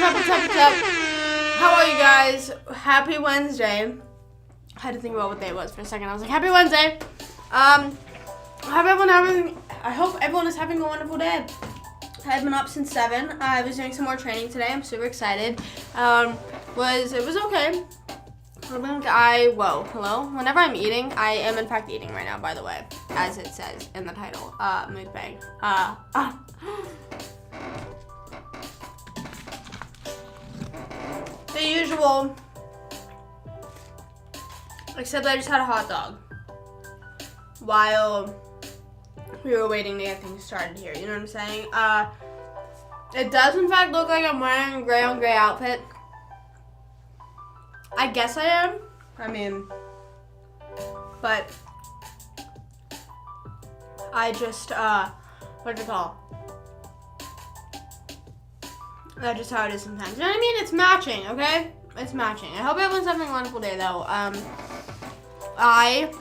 What's up? How are you guys? Happy Wednesday. I had to think about what day it was for a second. I was like, happy Wednesday. I hope everyone is having a wonderful day. I've been up since 7. I was doing some more training today. I'm super excited. It was okay. Hello. Whenever I'm eating, I am in fact eating right now, by the way, as it says in the title, Mukbang. The usual, except I just had a hot dog while we were waiting to get things started here, you know what I'm saying? It does in fact look like I'm wearing a gray on gray outfit. I guess I am. I mean, but I just, what's it called? That's just how it is sometimes. You know what I mean? It's matching, okay? It's matching. I hope everyone's having a wonderful day, though. I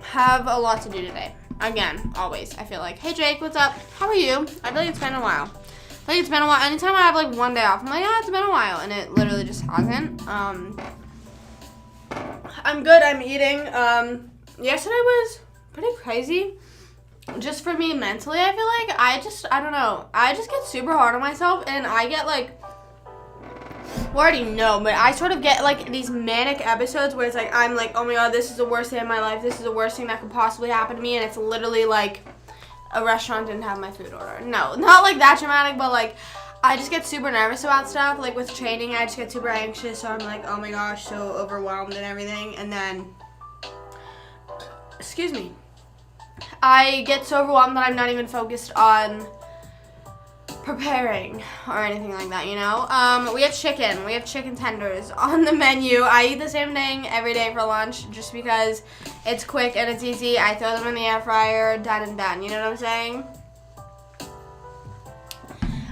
have a lot to do today. Again, always. I feel like, hey, Jake, what's up? How are you? I feel like it's been a while. Anytime I have, like, one day off, I'm like, it's been a while. And it literally just hasn't. I'm good. I'm eating. Yesterday was pretty crazy. Just for me mentally, I feel like I don't know. I just get super hard on myself, and I get like, well, I already know, but I sort of get like these manic episodes where it's like, I'm like, oh my god, this is the worst day of my life. This is the worst thing that could possibly happen to me, and it's literally like a restaurant didn't have my food order. No, not like that dramatic, but like, I just get super nervous about stuff. Like with training, I just get super anxious, so I'm like, oh my gosh, so overwhelmed and everything, and then, excuse me. I get so overwhelmed that I'm not even focused on preparing or anything like that, you know? We have chicken. We have chicken tenders on the menu. I eat the same thing every day for lunch just because it's quick and it's easy. I throw them in the air fryer, done and done. You know what I'm saying?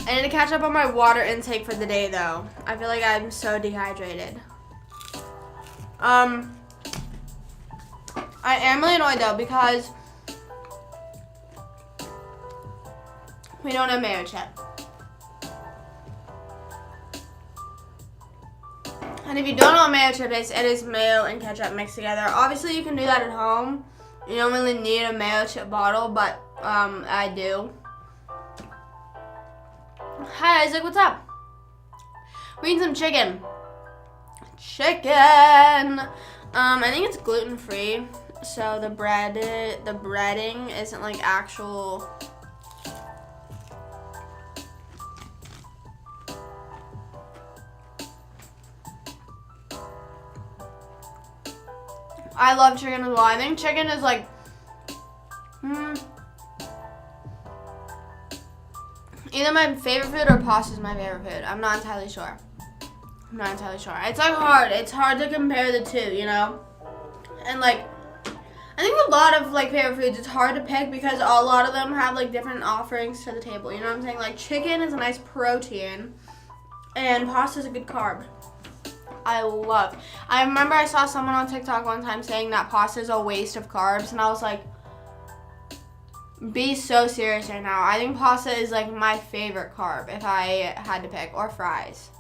I need to catch up on my water intake for the day, though. I feel like I'm so dehydrated. I am really annoyed, though, because we don't have mayo chip. And if you don't know what mayo chip is, it is mayo and ketchup mixed together. Obviously, you can do that at home. You don't really need a mayo chip bottle, but I do. Hi, Isaac. What's up? We're eating some chicken. I think it's gluten-free, so the breading isn't like actual. I love chicken as well. I think chicken is like, either my favorite food or pasta is my favorite food. I'm not entirely sure. It's like hard. It's hard to compare the two, you know? And like, I think a lot of like favorite foods, it's hard to pick because a lot of them have like different offerings to the table. You know what I'm saying? Like chicken is a nice protein and pasta is a good carb. I remember I saw someone on TikTok one time saying that pasta is a waste of carbs, and I was like, be so serious right now. I think pasta is like my favorite carb if I had to pick, or fries.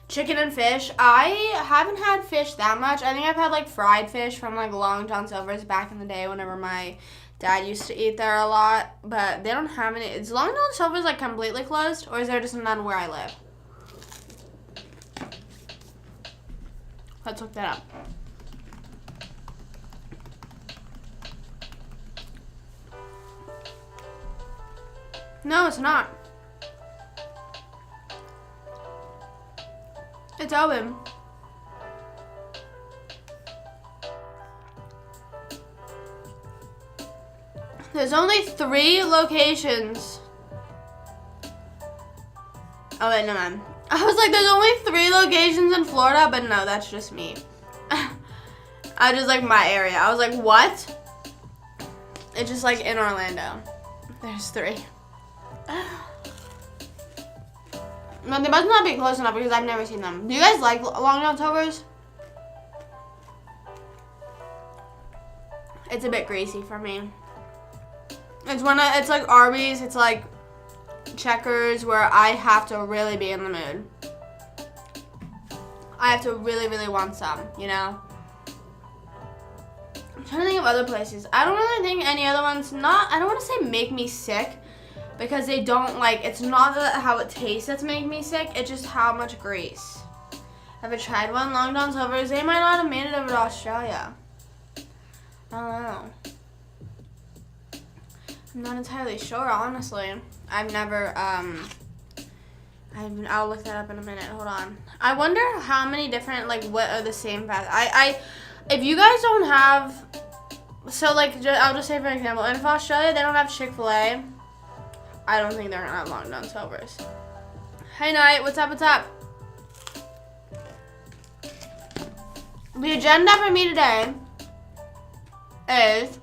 Chicken and fish. I haven't had fish that much. I think I've had like fried fish from like Long John Silver's back in the day whenever my dad used to eat there a lot, but they don't have any. Is Long John Silver's like completely closed, or is there just none where I live? Let's look that up. No, it's not. It's open. There's only 3 locations. Oh wait, no man. I was like, there's only 3 locations in Florida, but no, that's just me. I just like my area. I was like, what? It's just like in Orlando. There's 3. No, they must not be close enough because I've never seen them. Do you guys like Long John Silver's? It's a bit greasy for me. It's like Arby's. It's like checkers where I have to really be in the mood. I have to really, really want some, you know? I'm trying to think of other places. I don't really think any other ones, I don't want to say make me sick, because they don't, like, it's not how it tastes that's making me sick, it's just how much grease. Have I tried one? Long John Silver's, they might not have made it over to Australia. I don't know. I'm not entirely sure, honestly. I've never, I'll look that up in a minute. Hold on. I wonder how many different, like, what are the same fast. If you guys don't have, so, like, I'll just say, for example, if Australia, they don't have Chick-fil-A, I don't think they're gonna have Long John Silver's. Hey, Knight, what's up, what's up? The agenda for me today is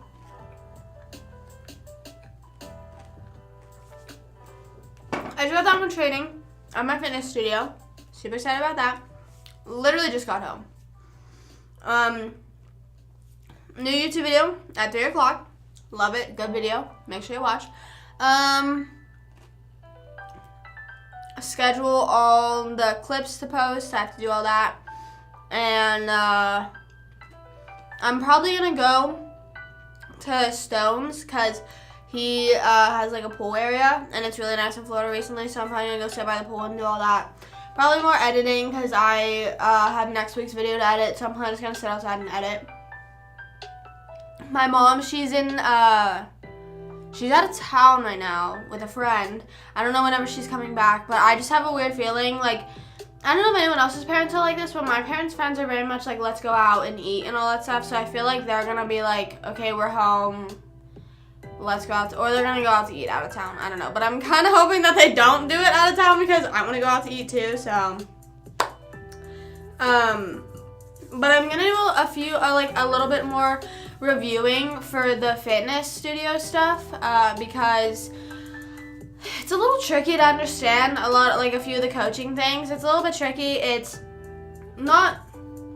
I just got done with training at my fitness studio. Super excited about that. Literally just got home. New YouTube video at 3 o'clock. Love it. Good video. Make sure you watch. Schedule all the clips to post. I have to do all that. And I'm probably going to go to Stone's because he has like a pool area and it's really nice in Florida recently, so I'm probably gonna go sit by the pool and do all that. Probably more editing because I have next week's video to edit, so I'm probably just gonna sit outside and edit. My mom, she's out of town right now with a friend. I don't know whenever she's coming back, but I just have a weird feeling, like, I don't know if anyone else's parents are like this, but my parents' friends are very much like, let's go out and eat and all that stuff, so I feel like they're gonna be like, okay, we're home, let's go out, or they're gonna go out to eat out of town. I don't know, but I'm kind of hoping that they don't do it out of town because I want to go out to eat too. So, but I'm gonna do a few, like a little bit more reviewing for the fitness studio stuff because it's a little tricky to understand a few of the coaching things. It's a little bit tricky. It's not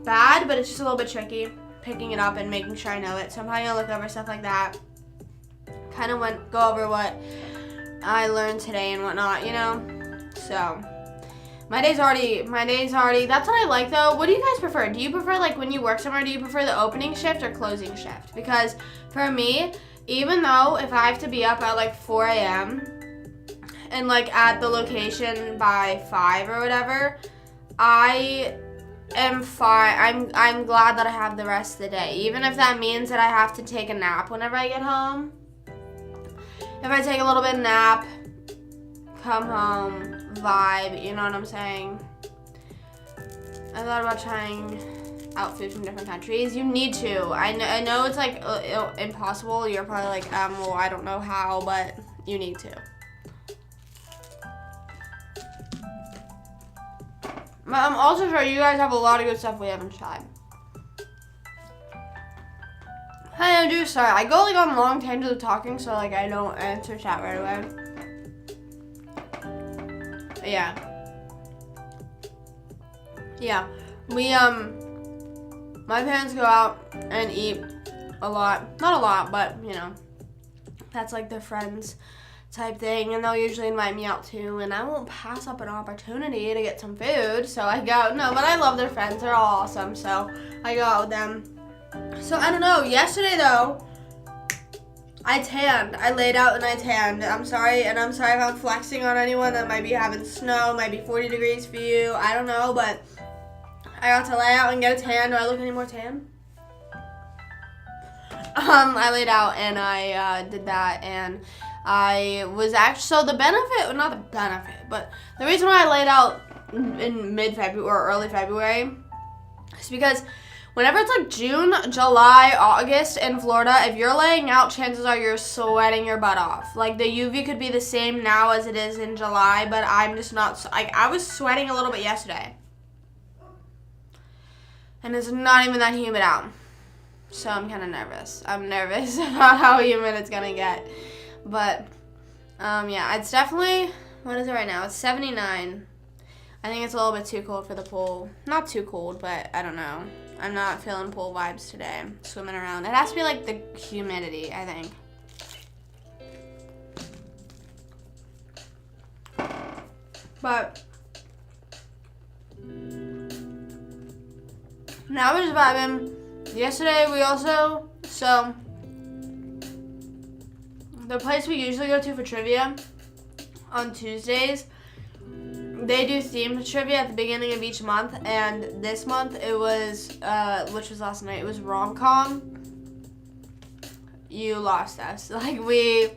bad, but it's just a little bit tricky picking it up and making sure I know it. So I'm probably gonna look over stuff like that. Kind of go over what I learned today and whatnot, you know? So, my day's already, that's what I like though. What do you guys prefer? Do you prefer, like, when you work somewhere, do you prefer the opening shift or closing shift? Because for me, even though if I have to be up at like 4 a.m. and like at the location by 5 or whatever, I am fine. I'm glad that I have the rest of the day. Even if that means that I have to take a nap whenever I get home. If I take a little bit of nap, come home, vibe, you know what I'm saying? I thought about trying out food from different countries. You need to. I know it's like impossible. You're probably like, well, I don't know how, but you need to. But I'm also sure you guys have a lot of good stuff we haven't tried. Hi Andrew, sorry, I go like on long tangents of talking, so like I don't answer chat right away. But yeah. Yeah. We my parents go out and eat a lot. Not a lot, but you know. That's like their friends type thing, and they'll usually invite me out too, and I won't pass up an opportunity to get some food, so I go. No, but I love their friends, they're all awesome, so I go out with them. So, I don't know. Yesterday, though, I tanned. I laid out and I tanned. I'm sorry, and I'm sorry if I'm flexing on anyone that might be having snow, might be 40 degrees for you. I don't know, but I got to lay out and get a tan. Do I look any more tan? I laid out and I did that, and I was actually, so the benefit, not the benefit, but the reason why I laid out in mid-February or early February is because whenever it's like June, July, August in Florida, if you're laying out, chances are you're sweating your butt off. Like the UV could be the same now as it is in July, but I'm just not, like I was sweating a little bit yesterday. And it's not even that humid out. So I'm kind of nervous. I'm nervous about how humid it's going to get. But, yeah, it's definitely, what is it right now? It's 79. I think it's a little bit too cold for the pool. Not too cold, but I don't know. I'm not feeling pool vibes today, swimming around. It has to be like the humidity, I think. But now we're just vibing. Yesterday we also, so the place we usually go to for trivia on Tuesdays, they do themed trivia at the beginning of each month, and this month it was, which was last night, it was rom-com. You lost us. Like, we're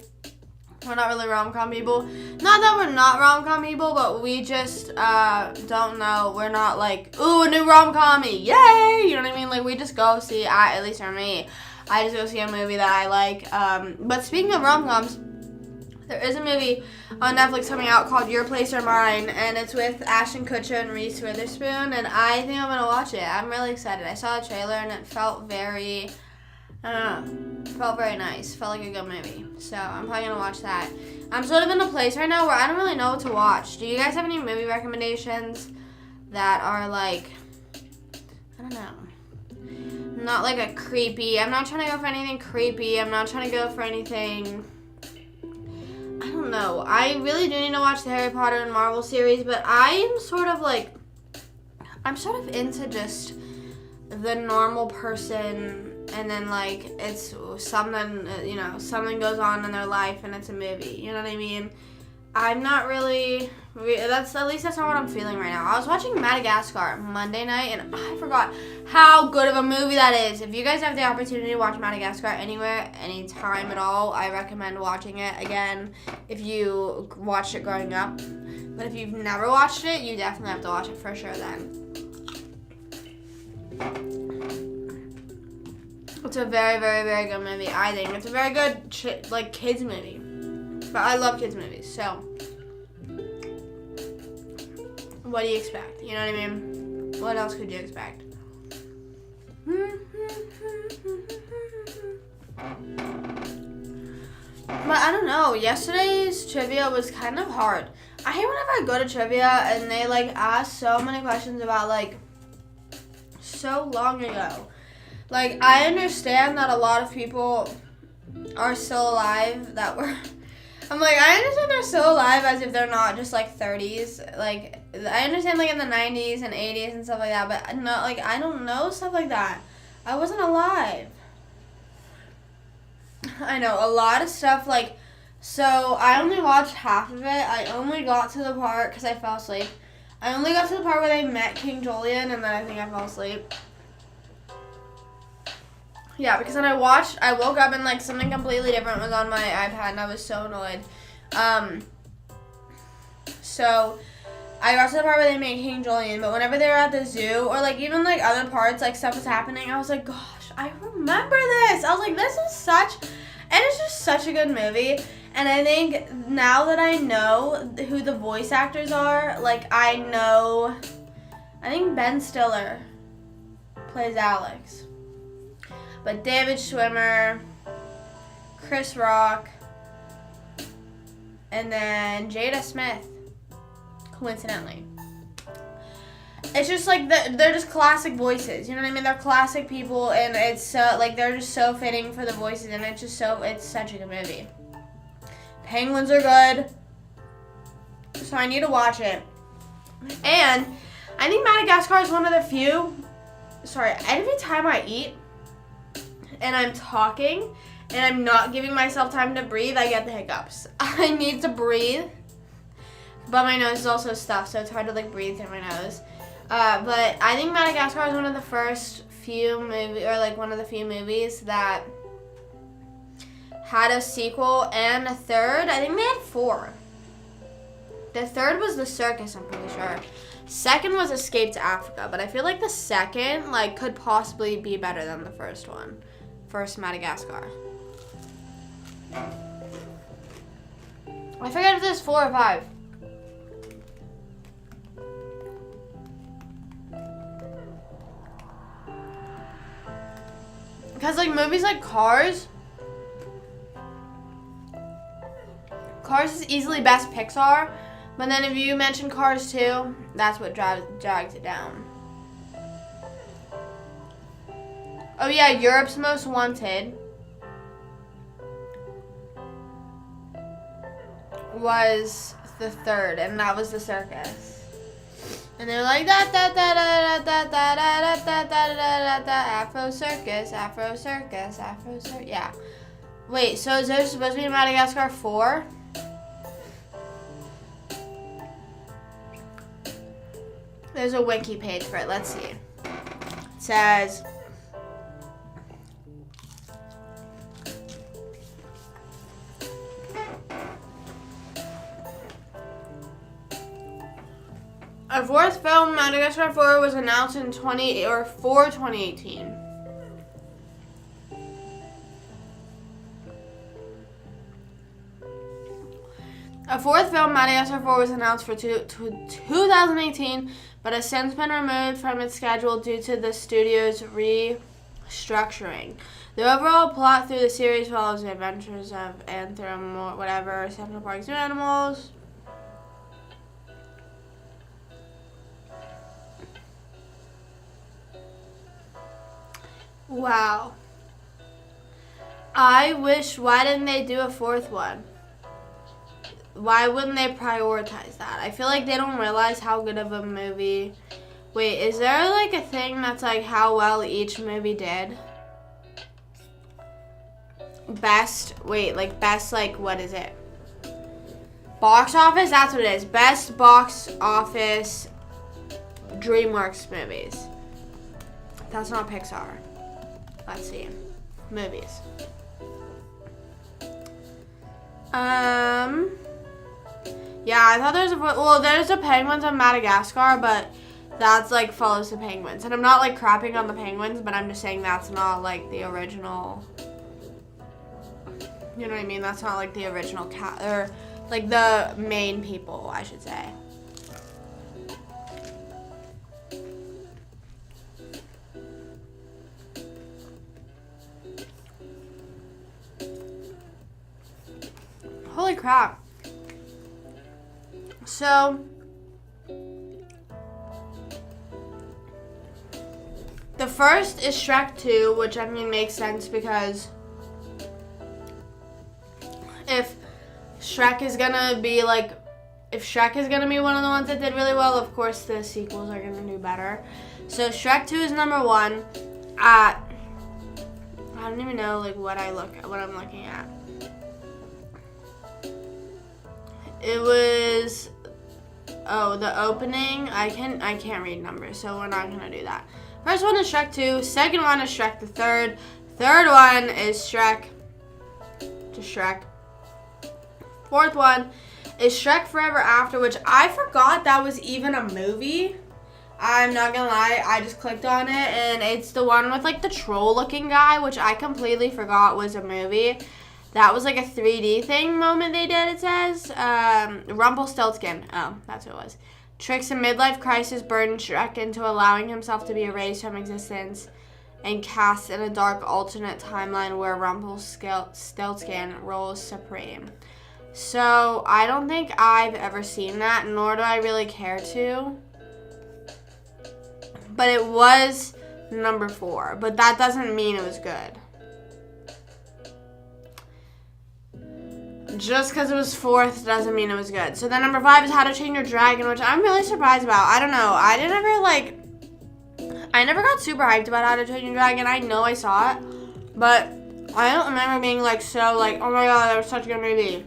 not really rom-com people. Not that we're not rom-com people, but we just don't know. We're not like, ooh, a new rom-com-y, yay! You know what I mean? Like, we just go see, at least for me, I just go see a movie that I like. But speaking of rom-coms, there is a movie on Netflix coming out called Your Place or Mine, and it's with Ashton Kutcher and Reese Witherspoon, and I think I'm going to watch it. I'm really excited. I saw the trailer, and it felt very, I don't know, felt very nice. Felt like a good movie. So I'm probably going to watch that. I'm sort of in a place right now where I don't really know what to watch. Do you guys have any movie recommendations that are like, I don't know, not like a creepy, I'm not trying to go for anything creepy. I'm not trying to go for anything, I don't know. I really do need to watch the Harry Potter and Marvel series, but I'm sort of into just the normal person, and then like it's something, something goes on in their life and it's a movie. You know what I mean? I'm not really, that's not what I'm feeling right now. I was watching Madagascar Monday night, and I forgot how good of a movie that is. If you guys have the opportunity to watch Madagascar anywhere, anytime at all, I recommend watching it again if you watched it growing up. But if you've never watched it, you definitely have to watch it for sure then. It's a very, very, very good movie, I think. It's a very good, kids movie. But I love kids movies, so what do you expect? You know what I mean? What else could you expect? But I don't know. Yesterday's trivia was kind of hard. I hate whenever I go to trivia and they ask so many questions about so long ago. I understand that a lot of people are still alive that were. I understand they're still alive as if they're not just 30s. I understand in the 90s and 80s and stuff like that, but no, I don't know stuff like that. I wasn't alive. I know a lot of stuff so I only watched half of it. I only got to the part because I fell asleep. I only got to the part where they met King Julian, and then I think I fell asleep. Yeah, because then I woke up and something completely different was on my iPad, and I was so annoyed. So I got to the part where they made King Julian, but whenever they were at the zoo, or even other parts, stuff was happening, I was like, gosh, I remember this. I was like, this is it's just such a good movie. And I think now that I know who the voice actors are, I think Ben Stiller plays Alex. But David Schwimmer, Chris Rock, and then Jada Smith, coincidentally. It's just they're just classic voices, you know what I mean? They're classic people, and it's so, they're just so fitting for the voices, and it's such a good movie. Penguins are good, so I need to watch it. And I think Madagascar is one of the few, every time I eat, and I'm talking, and I'm not giving myself time to breathe, I get the hiccups. I need to breathe, but my nose is also stuffed, so it's hard to breathe through my nose. But I think Madagascar is one of the first few one of the few movies that had a sequel and a third. I think they had 4. The third was The Circus, I'm pretty sure. Second was Escape to Africa, but I feel the second could possibly be better than the first one. First Madagascar. I forget if there's 4 or 5. Because movies like Cars is easily best Pixar, but then if you mention Cars 2, that's what drags it down. Oh yeah, Europe's Most Wanted was the third, and that was the circus. And they were like da da da da da da da da da da da Afro circus, Afro circus, Afro circus. Yeah. Wait, so is there supposed to be Madagascar 4? There's a wiki page for it. Let's see. It says a fourth film, Madagascar 4, was announced in 2018. A fourth film, Madagascar 4, was announced for 2018, but has since been removed from its schedule due to the studio's restructuring. The overall plot through the series follows the adventures of Central Park's new animals. Wow. Why didn't they do a fourth one? Why wouldn't they prioritize that? I feel like they don't realize how good of a movie. Wait, is there like a thing that's like how well each movie did? Best, what is it? Box office? That's what it is. Best box office DreamWorks movies. That's not Pixar. Let's see. Movies. Yeah, I thought there's a Penguins of Madagascar, but that's like follows the Penguins. And I'm not like crapping on the Penguins, but I'm just saying that's not like the original. You know what I mean? That's not like the original or like the main people, I should say. Holy crap. So, the first is Shrek 2, which I mean makes sense because if Shrek is gonna be one of the ones that did really well, of course the sequels are gonna do better. So Shrek 2 is number 1 at, I don't even know like what I'm looking at. It was, the opening, I can't read numbers, so we're not gonna do that. First one is Shrek 2, second one is Shrek the Third one is Shrek. Fourth one is Shrek Forever After, which I forgot that was even a movie. I'm not gonna lie, I just clicked on it, and it's the one with like the troll looking guy, which I completely forgot was a movie. That was like a 3D thing moment they did, it says. Rumpelstiltskin. Oh, that's what it was. Tricks a midlife crisis burden Shrek into allowing himself to be erased from existence and cast in a dark alternate timeline where Rumpelstiltskin rules supreme. So, I don't think I've ever seen that, nor do I really care to. But it was number 4. But that doesn't mean it was good. Just because it was 4th doesn't mean it was good. So then number 5 is How to Train Your Dragon, which I'm really surprised about. I don't know. I never got super hyped about How to Train Your Dragon. I know I saw it, but I don't remember being like so like, oh my god, that was such a good movie.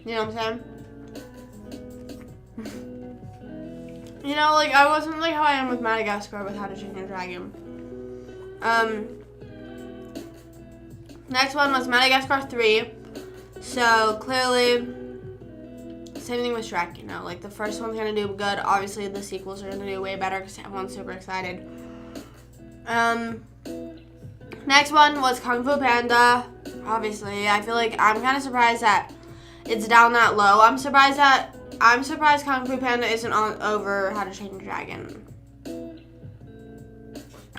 You know what I'm saying? You know, like I wasn't like how I am with Madagascar with How to Train Your Dragon. Next one was Madagascar 3. So, clearly, same thing with Shrek, you know. Like, the first one's going to do good. Obviously, the sequels are going to do way better because everyone's super excited. Next one was Kung Fu Panda. Obviously, I feel like I'm kind of surprised that it's down that low. I'm surprised Kung Fu Panda isn't over How to Train Your Dragon.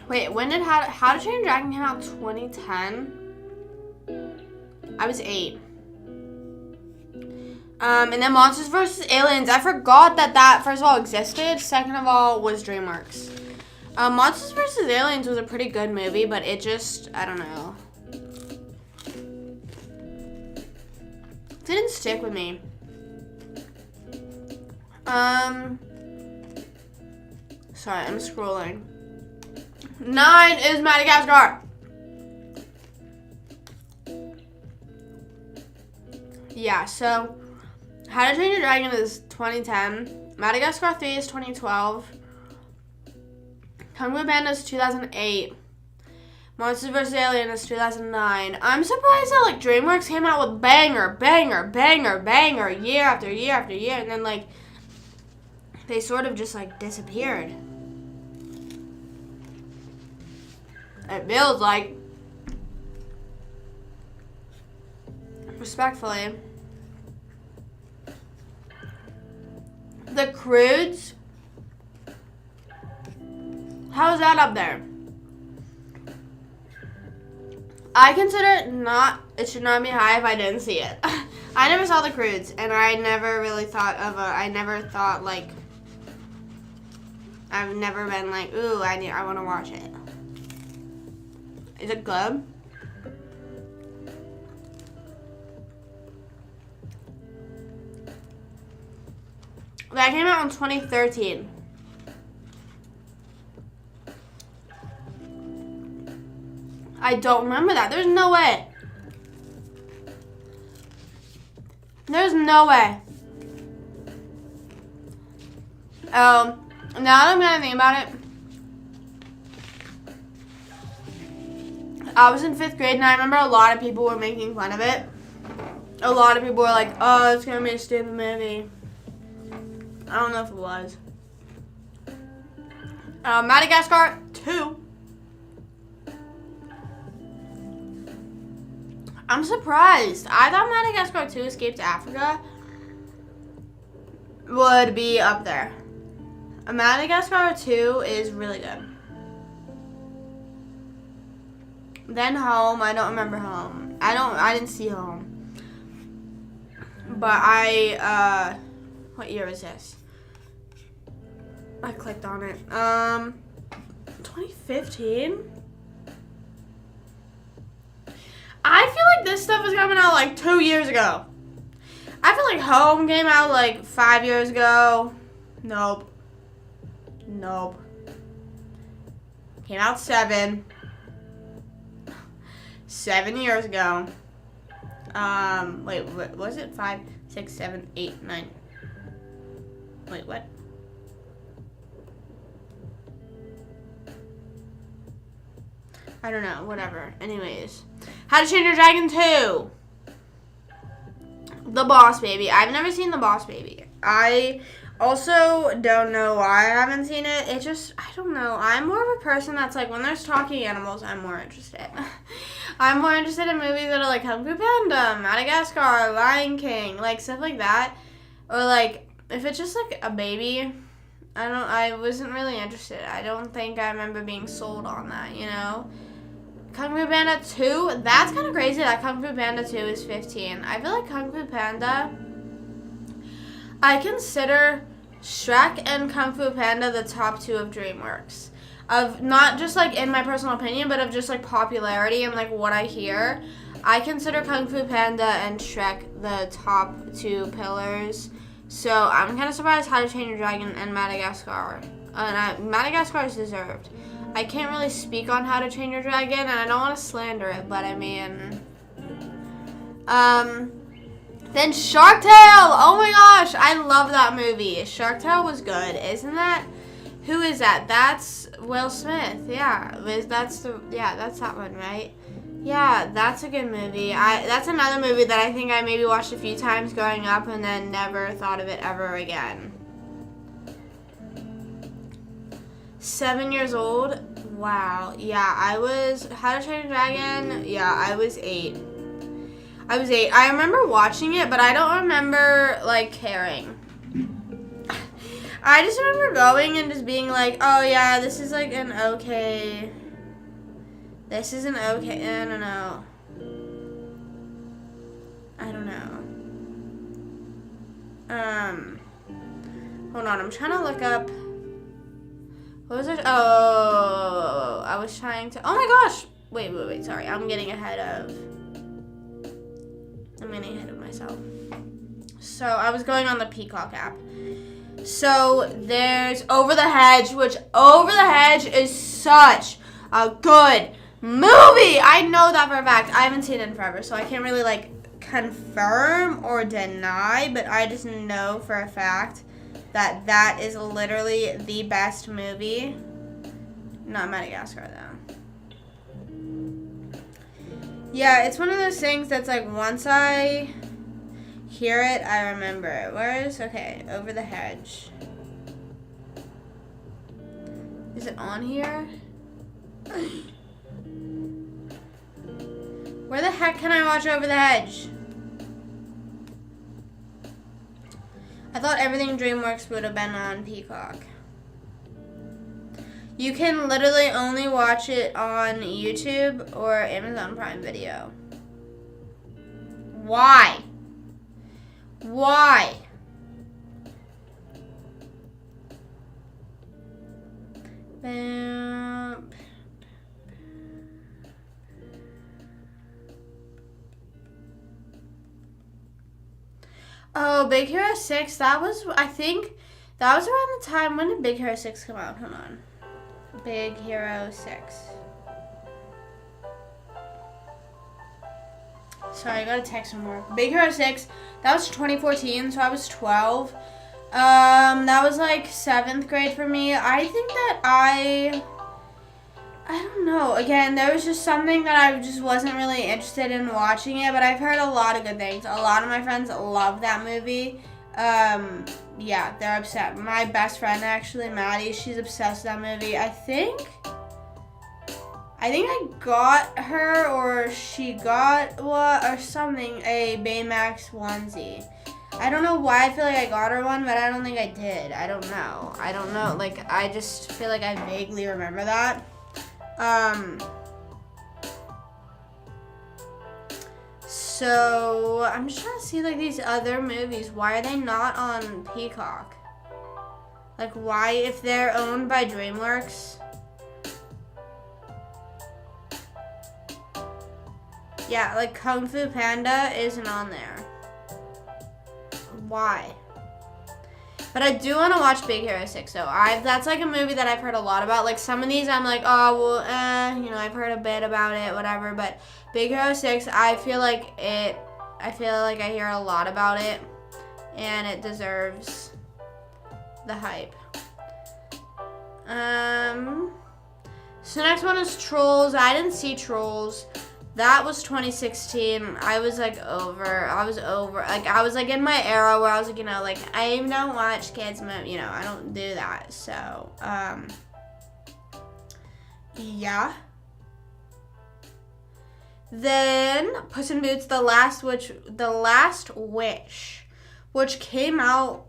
Wait, when did How to Train Your Dragon came out? 2010? I was 8. And then Monsters vs. Aliens. I forgot that first of all existed. Second of all was DreamWorks. Monsters vs. Aliens was a pretty good movie, but it just, I don't know. Didn't stick with me. Sorry, I'm scrolling. 9 is Madagascar. Yeah, so How to Train Your Dragon is 2010. Madagascar 3 is 2012. Kung Fu Panda is 2008. Monsters vs. Alien is 2009. I'm surprised that, like, DreamWorks came out with banger year after year after year, and then, like, they sort of just, like, disappeared. It feels like, respectfully, the Croods, how's that up there? I consider it should not be high if I didn't see it. I never saw the Croods, and I never really thought of I've never been like, ooh, I want to watch it. Is it good? That came out in 2013. I don't remember that. There's no way. There's no way. Now that I'm gonna think about it, I was in 5th grade and I remember a lot of people were making fun of it. A lot of people were like, oh, it's gonna be a stupid movie. I don't know if it was. Madagascar 2. I'm surprised. I thought Madagascar 2 Escape to Africa would be up there. Madagascar 2 is really good. Then Home. I don't remember Home. I didn't see Home. But what year is this? I clicked on it. 2015? I feel like this stuff is coming out like 2 years ago. I feel like Home came out like 5 years ago. Nope. Came out 7 years ago. Wait, was it 5, 6, 7, 8, 9? Wait, what? I don't know, whatever. Anyways. How to Train Your Dragon 2. The Boss Baby. I've never seen The Boss Baby. I also don't know why I haven't seen it. It just, I don't know. I'm more of a person that's like, when there's talking animals, I'm more interested. I'm more interested in movies that are like Kung Fu Panda, Madagascar, Lion King, like stuff like that. Or like, if it's just like a baby, I wasn't really interested. I don't think I remember being sold on that, you know? Kung Fu Panda 2, that's kind of crazy that Kung Fu Panda 2 is 15. I feel like Kung Fu Panda, I consider Shrek and Kung Fu Panda the top 2 of DreamWorks. Of not just like in my personal opinion, but of just like popularity and like what I hear. I consider Kung Fu Panda and Shrek the top 2 pillars. So I'm kind of surprised How to Train Your Dragon and Madagascar. Madagascar is deserved. I can't really speak on How to Train Your Dragon, and I don't want to slander it, but I mean, then Shark Tale. Oh my gosh, I love that movie. Shark Tale was good, isn't that? Who is that? That's Will Smith. Yeah, that's that one, right? Yeah, that's a good movie. That's another movie that I think I maybe watched a few times growing up and then never thought of it ever again. 7 years old? Wow. Yeah, I was, How to Train Your Dragon, yeah, I was 8. I remember watching it, but I don't remember, like, caring. I just remember going and just being like, oh yeah, this is like an okay, I don't know. Hold on, I'm trying to look up. What was it? Oh, I was trying to, oh my gosh. Wait, sorry, I'm getting ahead of. I'm getting ahead of myself. So I was going on the Peacock app. So there's Over the Hedge, which Over the Hedge is such a good movie. I know that for a fact. I haven't seen it in forever, so I can't really like confirm or deny, but I just know for a fact that that is literally the best movie. Not Madagascar though. Yeah, it's one of those things that's like once I hear it, I remember it. Okay, Over the Hedge. Is it on here? Where the heck can I watch Over the Hedge? I thought everything DreamWorks would have been on Peacock. You can literally only watch it on YouTube or Amazon Prime Video. Why? Why? Oh, Big Hero 6, I think that was around the time, when did Big Hero 6 come out? Hold on. Big Hero 6. Sorry, I gotta text some more. Big Hero 6, that was 2014, so I was 12. That was like 7th grade for me. I think that I don't know. Again, there was just something that I just wasn't really interested in watching it, but I've heard a lot of good things. A lot of my friends love that movie. Yeah, they're upset. My best friend, actually, Maddie, she's obsessed with that movie. I think I got her, or she got or something, a Baymax onesie. I don't know why I feel like I got her one, but I don't think I did. I don't know. Like, I just feel like I vaguely remember that. So I'm just trying to see like these other movies. Why are they not on Peacock? Like, why, if they're owned by DreamWorks? Yeah, like Kung Fu Panda isn't on there. Why? But I do want to watch Big Hero 6 though. That's like a movie that I've heard a lot about. Like some of these I'm like, oh, well, I've heard a bit about it, whatever. But Big Hero 6, I feel like I hear a lot about it. And it deserves the hype. So next one is Trolls. I didn't see Trolls. That was 2016. I was over. Like, I was like in my era where I was like, like I don't watch kids movies. I don't do that. So, yeah. Then Puss in Boots: The Last Wish, which came out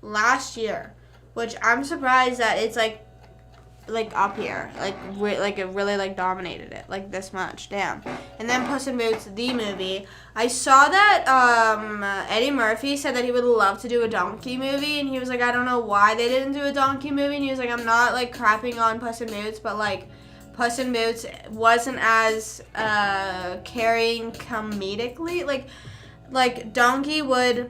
last year, which I'm surprised that it's like up here, it really like dominated it like this much. Damn. And then Puss in Boots the movie. I saw that Eddie Murphy said that he would love to do a donkey movie, and he was like, I don't know why they didn't do a donkey movie, and he was like, I'm not like crapping on Puss in Boots, but like Puss in Boots wasn't as carrying comedically, like Donkey would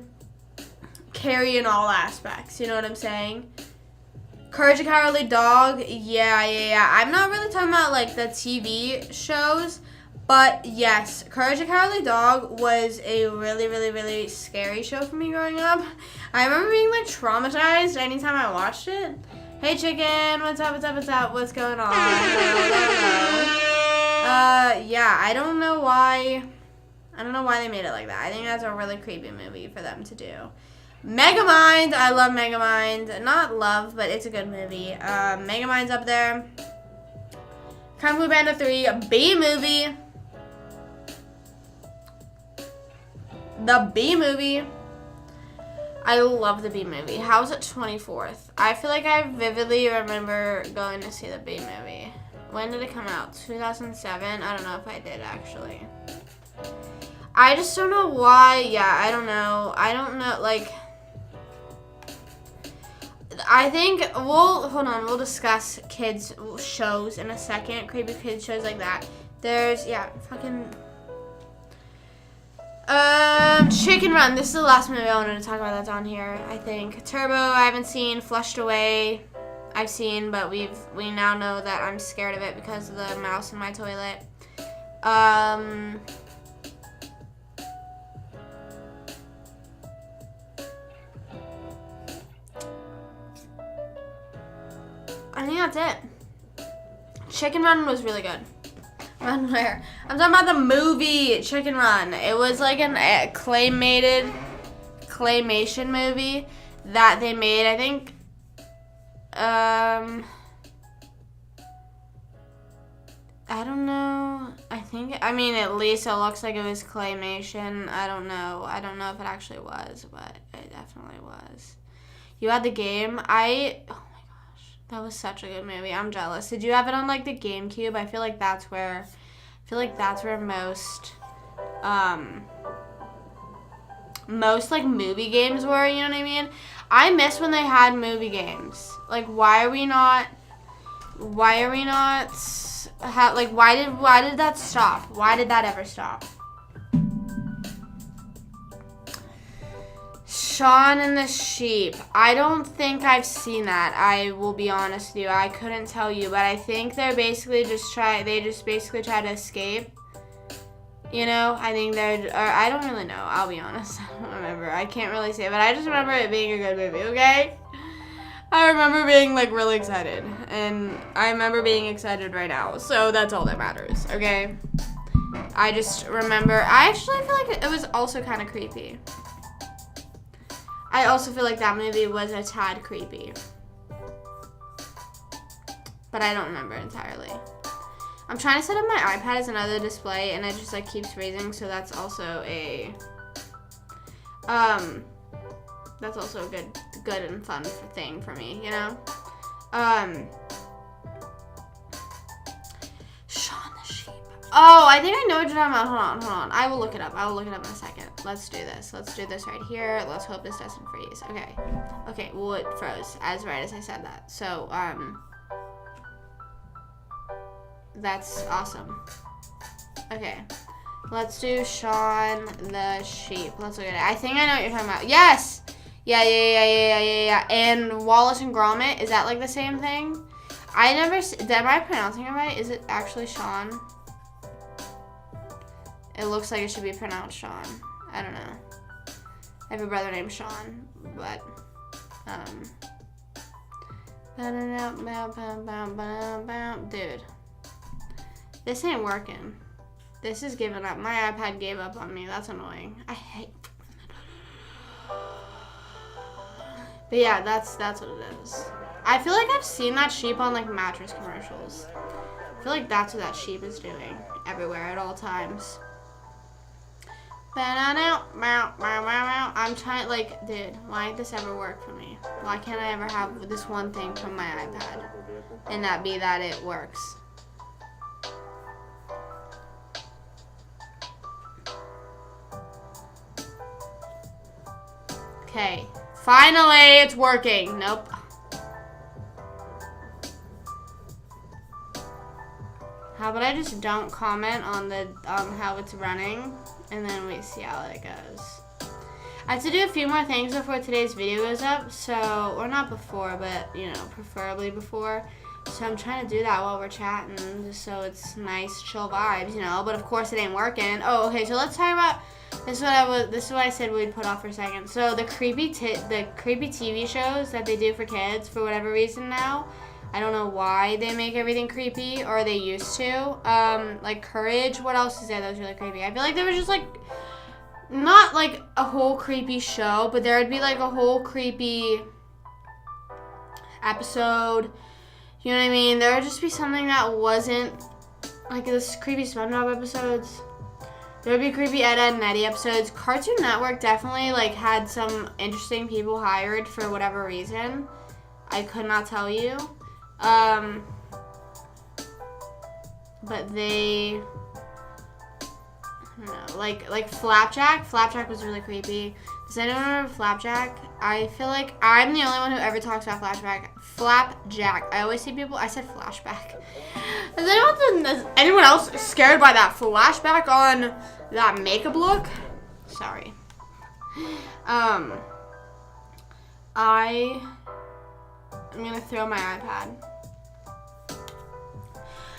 carry in all aspects, you know what I'm saying? Courage the Cowardly Dog, yeah. I'm not really talking about like the TV shows, but yes, Courage the Cowardly Dog was a really, really, really scary show for me growing up. I remember being like traumatized anytime I watched it. Hey chicken, what's up, what's going on? Yeah, I don't know why they made it like that. I think that's a really creepy movie for them to do. Megamind, I love Megamind. Not love, but it's a good movie. Megamind's up there. Kung Fu Panda 3, B movie. The B movie. I love the B movie. How's it 24th? I feel like I vividly remember going to see the B movie. When did it come out? 2007? I don't know if I did, actually. I just don't know why. Yeah, I don't know, like... I think we'll discuss kids shows in a second. Creepy kids shows like that. There's, Chicken Run. This is the last movie I wanted to talk about that's on here, I think. Turbo, I haven't seen. Flushed Away, I've seen, but we now know that I'm scared of it because of the mouse in my toilet. I think that's it. Chicken Run was really good. Run where? I'm talking about the movie Chicken Run. It was like an claymation movie that they made. I think, I don't know. I mean, at least it looks like it was claymation. I don't know. I don't know if it actually was, but it definitely was. You had the game. Oh my gosh, that was such a good movie. I'm jealous. Did you have it on like the GameCube? I feel like that's where most like movie games were. You know what I mean? I miss when they had movie games. Like, why did that stop? Why did that ever stop? Shaun and the Sheep. I don't think I've seen that. I will be honest with you. I couldn't tell you, but I think they just basically try to escape. You know, I think I don't really know. I'll be honest. I don't remember. I can't really say, but I just remember it being a good movie, okay? I remember being like really excited, and I remember being excited right now, so that's all that matters, okay? I just remember, I actually feel like it was also kind of creepy. I also feel like that movie was a tad creepy, but I don't remember entirely. I'm trying to set up my iPad as another display, and it just like keeps raising, so that's also a good and fun thing for me, you know? Shaun the Sheep. Oh, I think I know what you're talking about. Hold on. I will look it up. In a second. Let's do this. Let's do this right here. Let's hope this doesn't freeze. Okay, well, it froze right as I said that. So, that's awesome. Okay. Let's do Shaun the Sheep. Let's look at it. I think I know what you're talking about. Yes! Yeah. And Wallace and Gromit, is that like the same thing? Am I pronouncing it right? Is it actually Shaun? It looks like it should be pronounced Shaun. I don't know. I have a brother named Sean, but, dude. This ain't working. This is giving up. My iPad gave up on me. That's annoying. I hate. But yeah, that's what it is. I feel like I've seen that sheep on like mattress commercials. I feel like that's what that sheep is doing everywhere at all times. I'm trying, like, dude, why did this ever work for me? Why can't I ever have this one thing from my iPad and that be that it works? Okay, finally it's working. Nope. How about I just don't comment on the how it's running, and then we see how it goes. I have to do a few more things before today's video goes up, so, or not before, but, you know, preferably before. So I'm trying to do that while we're chatting, just so it's nice, chill vibes, you know, but of course it ain't working. Oh, okay, so let's talk about, this is what I said we'd put off for a second. So the creepy TV shows that they do for kids, for whatever reason now, I don't know why they make everything creepy, or they used to. Like Courage, what else is there that was really creepy? I feel like there was just like, not like a whole creepy show, but there would be like a whole creepy episode. You know what I mean? There would just be something that wasn't like this creepy SpongeBob episodes. There would be creepy Ed, Edd and Eddy episodes. Cartoon Network definitely like had some interesting people hired for whatever reason. I could not tell you. But they, I don't know, like Flapjack. Flapjack was really creepy. Does anyone remember Flapjack? I feel like I'm the only one who ever talks about Flapjack. I always see people, I said flashback. Is anyone else scared by that flashback on that makeup look? Sorry. I'm gonna throw my iPad.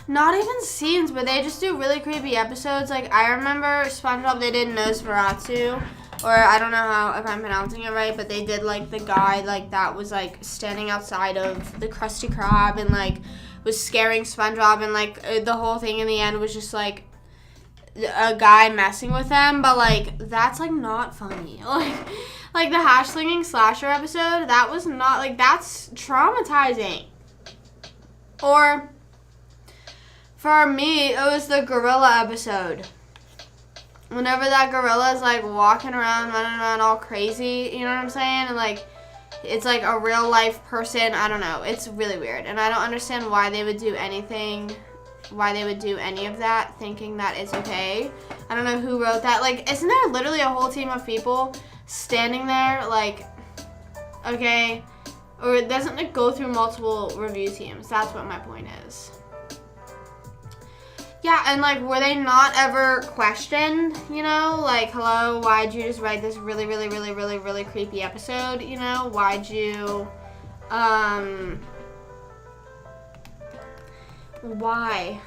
Not even scenes, but they just do really creepy episodes. Like, I remember SpongeBob, they did Nosferatu, or I don't know if I'm pronouncing it right, but they did, like, the guy, like, that was, like, standing outside of the Krusty Krab and, like, was scaring SpongeBob, and, like, the whole thing in the end was just, like, a guy messing with them, but, like, that's, like, not funny. Like the hash slinging slasher episode, that was not, like, that's traumatizing. Or, for me, it was the gorilla episode. Whenever that gorilla is, like, walking around, running around all crazy, you know what I'm saying? And, like, it's, like, a real life person. I don't know. It's really weird. And I don't understand why they would do anything, why they would do any of that, thinking that it's okay. I don't know who wrote that. Like, isn't there literally a whole team of people standing there, like, okay, or it doesn't, like, go through multiple review teams? That's what my point is. Yeah, and, like, were they not ever questioned, you know? Like, hello, why'd you just write this really, really, really, really, really creepy episode, you know? Why'd you, why?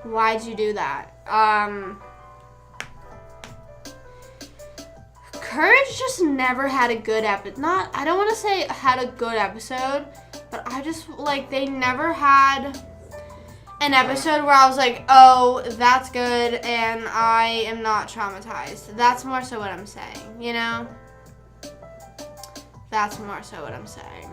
Why'd you do that? Courage just never had a good episode. I don't want to say had a good episode, but I just, like, they never had an episode where I was like, oh, that's good, and I am not traumatized. That's more so what I'm saying, you know? That's more so what I'm saying.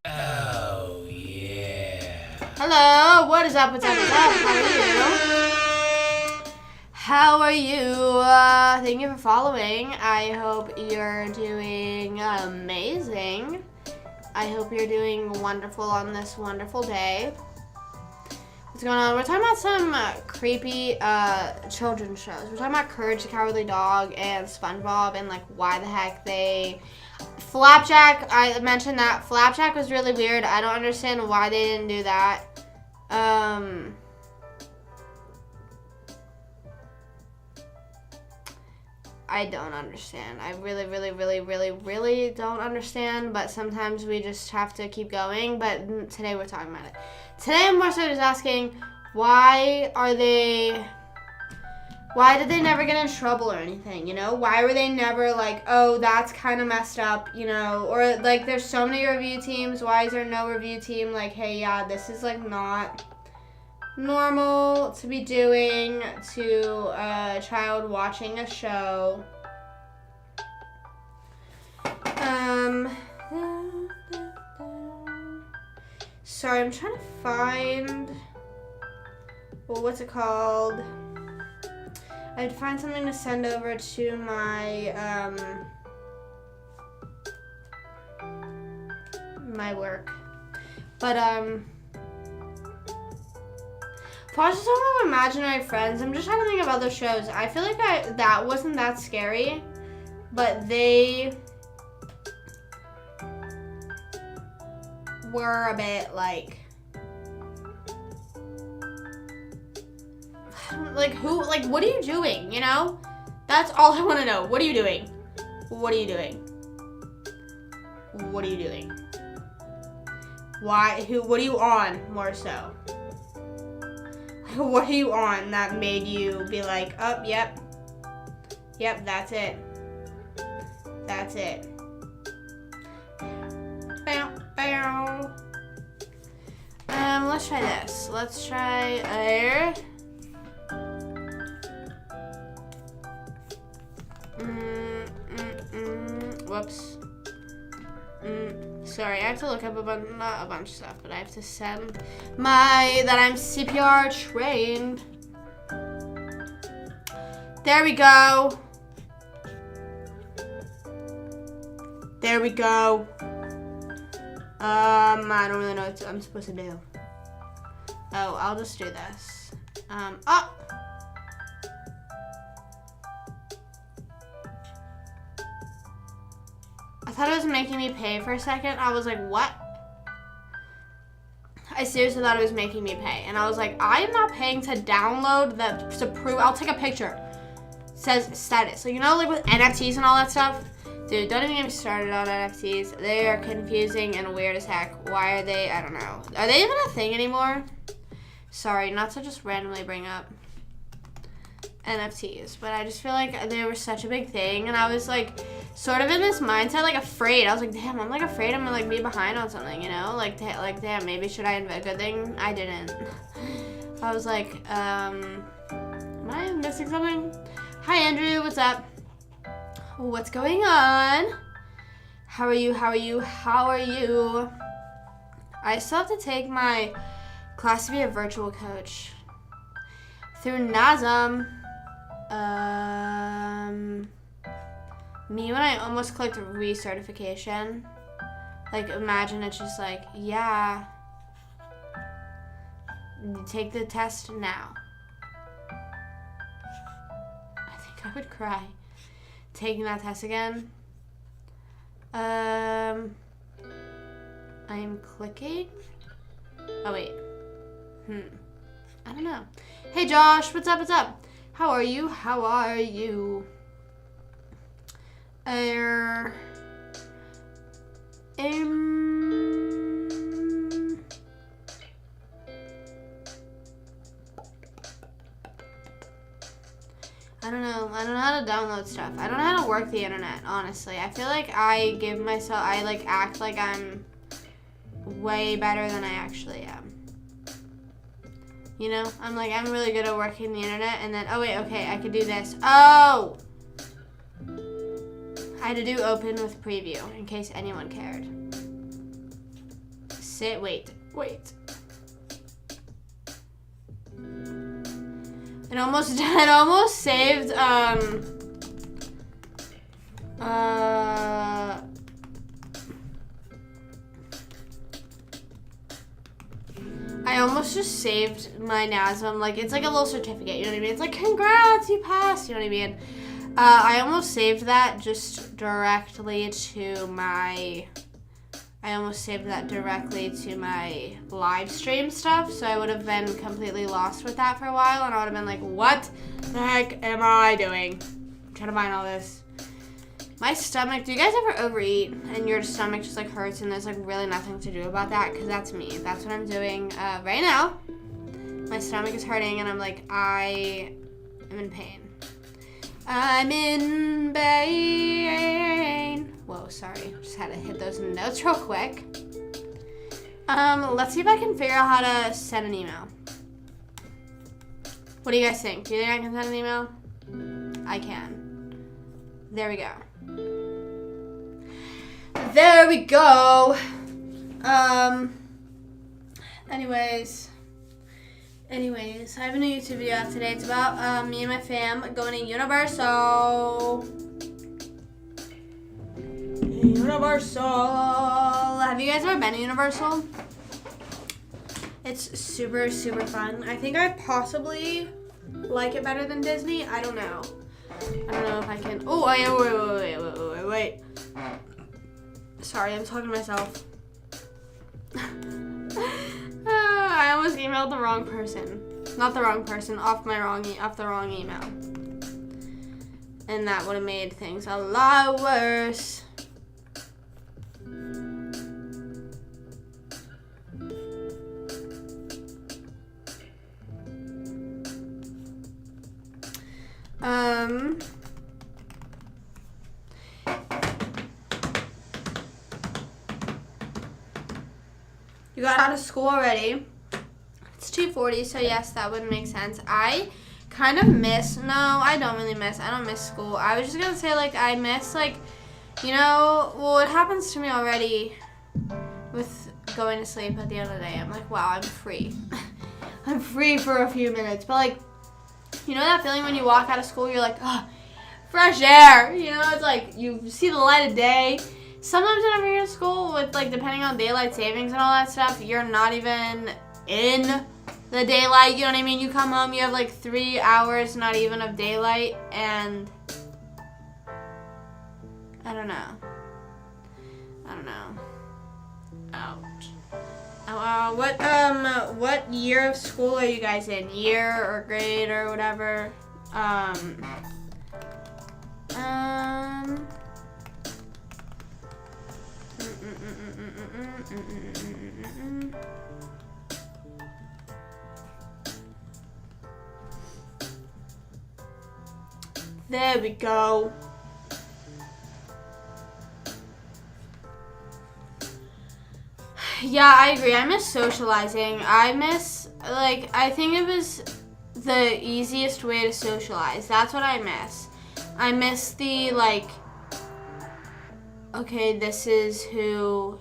Oh, yeah. Hello, what is up, what's up, what's up? How are you? How are you? Thank you for following. I hope you're doing amazing. I hope you're doing wonderful on this wonderful day. What's going on? We're talking about some creepy children's shows. We're talking about Courage the Cowardly Dog and SpongeBob and, like, why the heck they... Flapjack, I mentioned that. Flapjack was really weird. I don't understand why they didn't do that. I don't understand. I really, really, really, really, really don't understand, but sometimes we just have to keep going, but today we're talking about it. Today I'm more so just asking, why did they never get in trouble or anything, you know? Why were they never like, oh, that's kind of messed up, you know? Or, like, there's so many review teams. Why is there no review team like, hey, yeah, this is, like, not normal to be doing to a child watching a show? Sorry, I'm trying to find, well, what's it called? I'd find something to send over to my, my work. But, if I was just talking about imaginary friends, I'm just trying to think of other shows. I feel like that wasn't that scary, but they were a bit, like, what are you doing, you know? That's all I want to know. What are you doing? What are you doing? What are you doing? Why, what are you on, more so? What are you on that made you be like, oh, yep, that's it. That's it. Bow, bow. Let's try this. Let's try air. Whoops. Sorry, I have to look up not a bunch of stuff, but I have to send that I'm CPR trained. There we go. There we go. I don't really know what I'm supposed to do. Oh, I'll just do this. Oh! I thought it was making me pay for a second. I was like, what? I seriously thought it was making me pay. And I was like, I am not paying to download to prove. I'll take a picture. It says status. So, you know, like with NFTs and all that stuff? Dude, don't even get me started on NFTs. They are confusing and weird as heck. Why are they? I don't know. Are they even a thing anymore? Sorry, not to just randomly bring up NFTs, but I just feel like they were such a big thing, and I was like sort of in this mindset, like afraid. I was like, damn, I'm like afraid I'm gonna like be behind on something, you know? Like damn, maybe should I invent a good thing? I didn't. I was like, am I missing something? Hi Andrew, what's up? What's going on? How are you? How are you? How are you? I still have to take my class to be a virtual coach through NASM. Me when I almost clicked recertification. Like, imagine it's just like, yeah, take the test now. I think I would cry taking that test again. I'm clicking. Oh wait. I don't know. Hey Josh, what's up? What's up? How are you? How are you? I don't know. I don't know how to download stuff. I don't know how to work the internet, honestly. I feel like I like act like I'm way better than I actually am. You know, I'm really good at working the internet, and then, oh wait, okay, I could do this. Oh! I had to do open with preview, in case anyone cared. Wait. It almost saved, I almost just saved my NASM. Like, it's like a little certificate, you know what I mean? It's like, congrats, you passed, you know what I mean? I almost saved that just directly to my... I almost saved that directly to my live stream stuff, so I would have been completely lost with that for a while, and I would have been like, what the heck am I doing? I'm trying to find all this. My stomach, do you guys ever overeat and your stomach just like hurts and there's like really nothing to do about that? Because that's me. That's what I'm doing right now. My stomach is hurting and I'm like, I am in pain. I'm in pain. Whoa, sorry. Just had to hit those notes real quick. Let's see if I can figure out how to send an email. What do you guys think? Do you think I can send an email? I can. There we go. There we go. Anyways, I have a new YouTube video out today. It's about me and my fam going to Universal. Have you guys ever been to Universal? It's super, super fun. I think I possibly like it better than Disney. I don't know. I don't know if I can. Oh, wait. Sorry, I'm talking to myself. I almost emailed the wrong person. Not the wrong person, off the wrong email. And that would have made things a lot worse. You got out of school already. It's 2:40, so yes, that would make sense. I kind of miss, no, I don't really miss, I don't miss school. I was just gonna say, like, I miss, like, you know, well, it happens to me already with going to sleep at the end of the day. I'm like, wow, I'm free. I'm free for a few minutes. But, like, you know that feeling when you walk out of school, you're like, oh, fresh air. You know, it's like you see the light of day. Sometimes whenever you're in school, with like depending on daylight savings and all that stuff, you're not even in the daylight. You know what I mean? You come home, you have like 3 hours, not even of daylight, and I don't know. Ouch. Ow, What year of school are you guys in? Year or grade or whatever? There we go. Yeah, I agree. I miss socializing. I think it was the easiest way to socialize. That's what I miss. I miss the, okay, this is who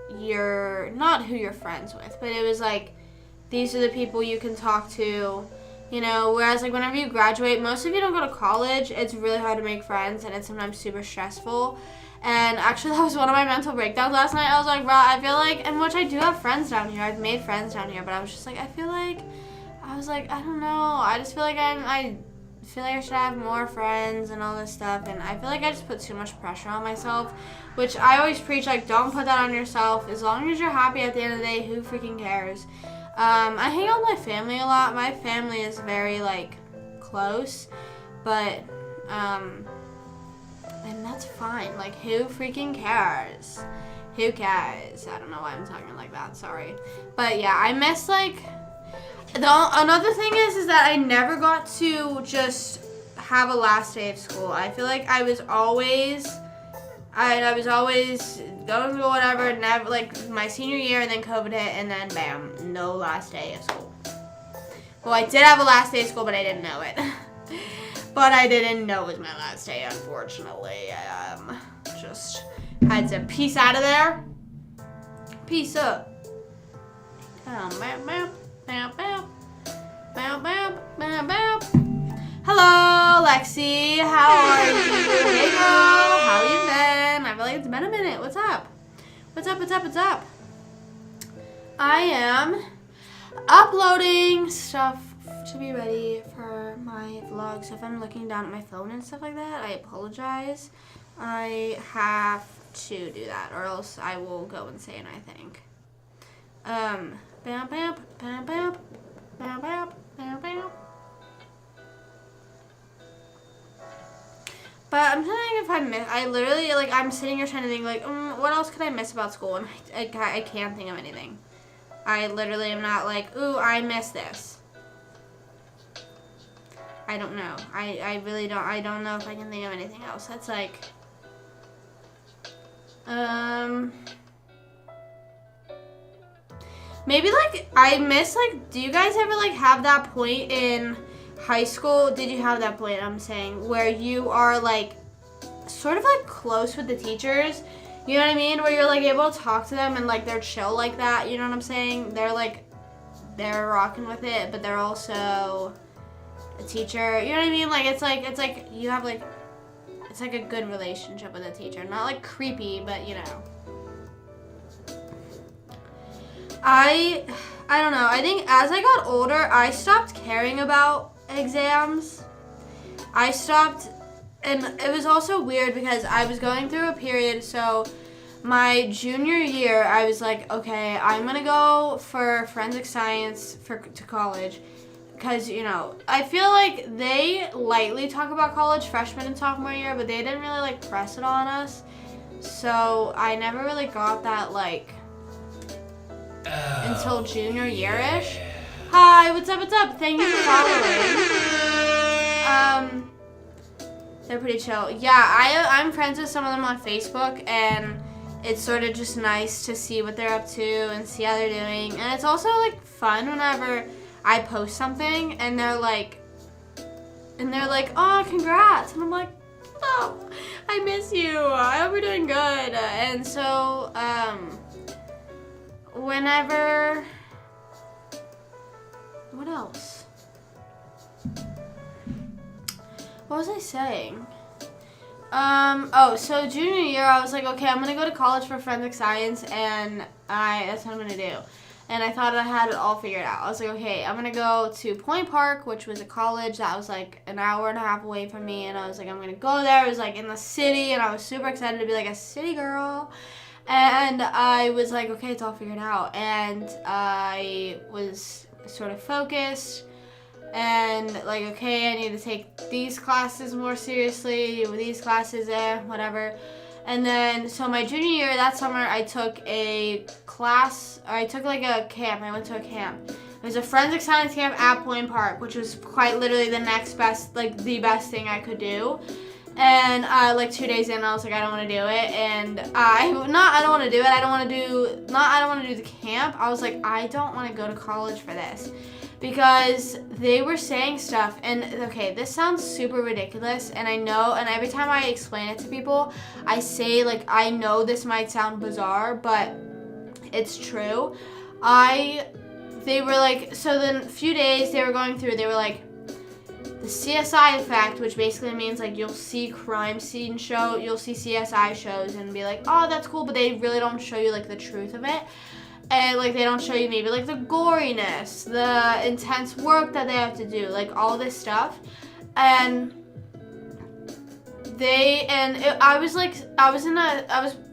not who you're friends with, but it was these are the people you can talk to, whereas whenever you graduate, most of you don't go to college, it's really hard to make friends, and it's sometimes super stressful. And actually, that was one of my mental breakdowns last night. I was like, bro, I feel and which I do have friends down here. I've made friends down here, but I was just I don't know. I just feel I should have more friends and all this stuff. And I feel I just put too much pressure on myself, which I always preach, don't put that on yourself. As long as you're happy at the end of the day, who freaking cares? I hang out with my family a lot. My family is very, close, but, and that's fine. Who freaking cares? Who cares? I don't know why I'm talking like that. Sorry. But yeah, I miss another thing is that I never got to just have a last day of school. I feel I was always going to school, whatever, never my senior year, and then COVID hit, and then bam, no last day of school. Well, I did have a last day of school, but I didn't know it. But I didn't know it was my last day, unfortunately. Just had to peace out of there. Peace up. Hello, Lexi. How are you? Hey, girl. How you been? I feel it's been a minute. What's up? What's up? I am uploading stuff to be ready for my vlog. So if I'm looking down at my phone and stuff like that, I apologize. I have to do that, or else I will go insane, I think. Bam, bam, bam, bam, bam, bam, bam, bam. But I'm trying if I literally, I'm sitting here trying to think, what else could I miss about school? And I can't think of anything. I literally am not ooh, I miss this. I don't know. I really don't. I don't know if I can think of anything else. That's maybe I miss do you guys ever have that point in high school? Did you have that point, I'm saying, where you are sort of close with the teachers? You know what I mean? Where you're able to talk to them and they're chill like that. You know what I'm saying? They're rocking with it, but they're also a teacher. You know what I mean? It's you have it's a good relationship with a teacher. Not creepy, but I don't know. I think as I got older, I stopped caring about exams. I stopped, and it was also weird because I was going through a period, so my junior year, I was okay, I'm going to go for forensic science to college. Because, I feel they lightly talk about college freshman and sophomore year, but they didn't really, press it on us. So I never really got that, until junior year-ish. Yeah. Hi, what's up? Thank you for following. They're pretty chill. Yeah, I'm friends with some of them on Facebook, and it's sort of just nice to see what they're up to and see how they're doing. And it's also, fun whenever I post something and they're like, oh, congrats. And I'm like, oh, I miss you. I hope you're doing good. And so, whenever, what else? What was I saying? So junior year, I was okay, I'm going to go to college for forensic science, and that's what I'm going to do. And I thought I had it all figured out. I was okay, I'm going to go to Point Park, which was a college that was an hour and a half away from me. And I was I'm going to go there. It was in the city, and I was super excited to be a city girl. And I was like, okay, it's all figured out. And I was sort of focused and like, okay, I need to take these classes more seriously, these classes, whatever. And then, so my junior year, that summer, I took a class, or I took like a camp. I went to a camp. It was a forensic science camp at Point Park, which was quite literally the next best, like the best thing I could do. And like 2 days in, I was like, I don't want to do it. And I don't want to do it. I don't want to do the camp. I was like, I don't want to go to college for this. Because they were saying stuff, and okay, this sounds super ridiculous, and I know, and every time I explain it to people, I say, like, I know this might sound bizarre, but it's true. They were like, so then a few days they were going through, they were like, the CSI effect, which basically means, like, you'll see CSI shows and be like, oh, that's cool, but they really don't show you, like, the truth of it. And, like, they don't show you maybe, like, the goriness, the intense work that they have to do, like, all this stuff. And I was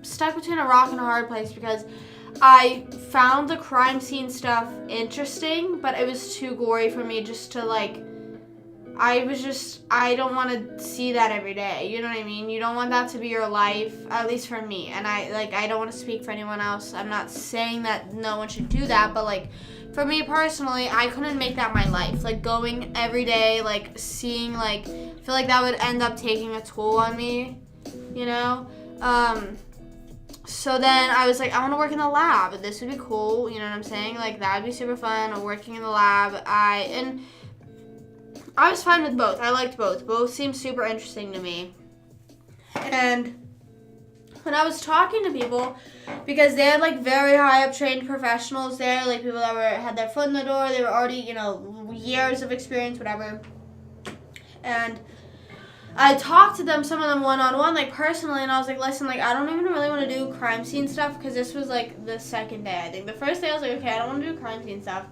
stuck between a rock and a hard place because I found the crime scene stuff interesting, but it was too gory for me just to, like, I don't want to see that every day. You know what I mean? You don't want that to be your life, at least for me. And I don't want to speak for anyone else. I'm not saying that no one should do that, but like for me personally, I couldn't make that my life. Like going every day, like seeing, like, I feel like that would end up taking a toll on me, you know? So then I was like, I want to work in the lab. This would be cool, you know what I'm saying? Like that would be super fun, working in the lab. I was fine with both. I liked both. Both seemed super interesting to me. And when I was talking to people, because they had like very high up trained professionals there, like people that had their foot in the door, they were already, you know, years of experience, whatever. And I talked to them, some of them one-on-one, like personally, and I was like, listen, like I don't even really want to do crime scene stuff because this was like the second day, I think. The first day I was like, okay, I don't want to do crime scene stuff.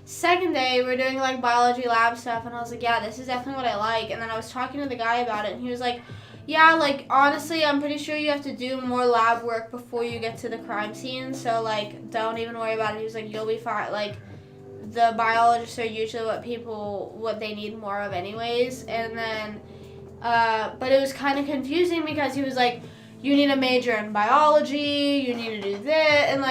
Second day, we're doing like biology lab stuff, and I was like, yeah, this is definitely what I like. And then I was talking to the guy about it, and he was like, yeah, like honestly, I'm pretty sure you have to do more lab work before you get to the crime scene, so like don't even worry about it. He was like, you'll be fine. Like the biologists are usually what they need more of anyways. And then but it was kind of confusing because he was like, you need a major in biology, you need to do this, and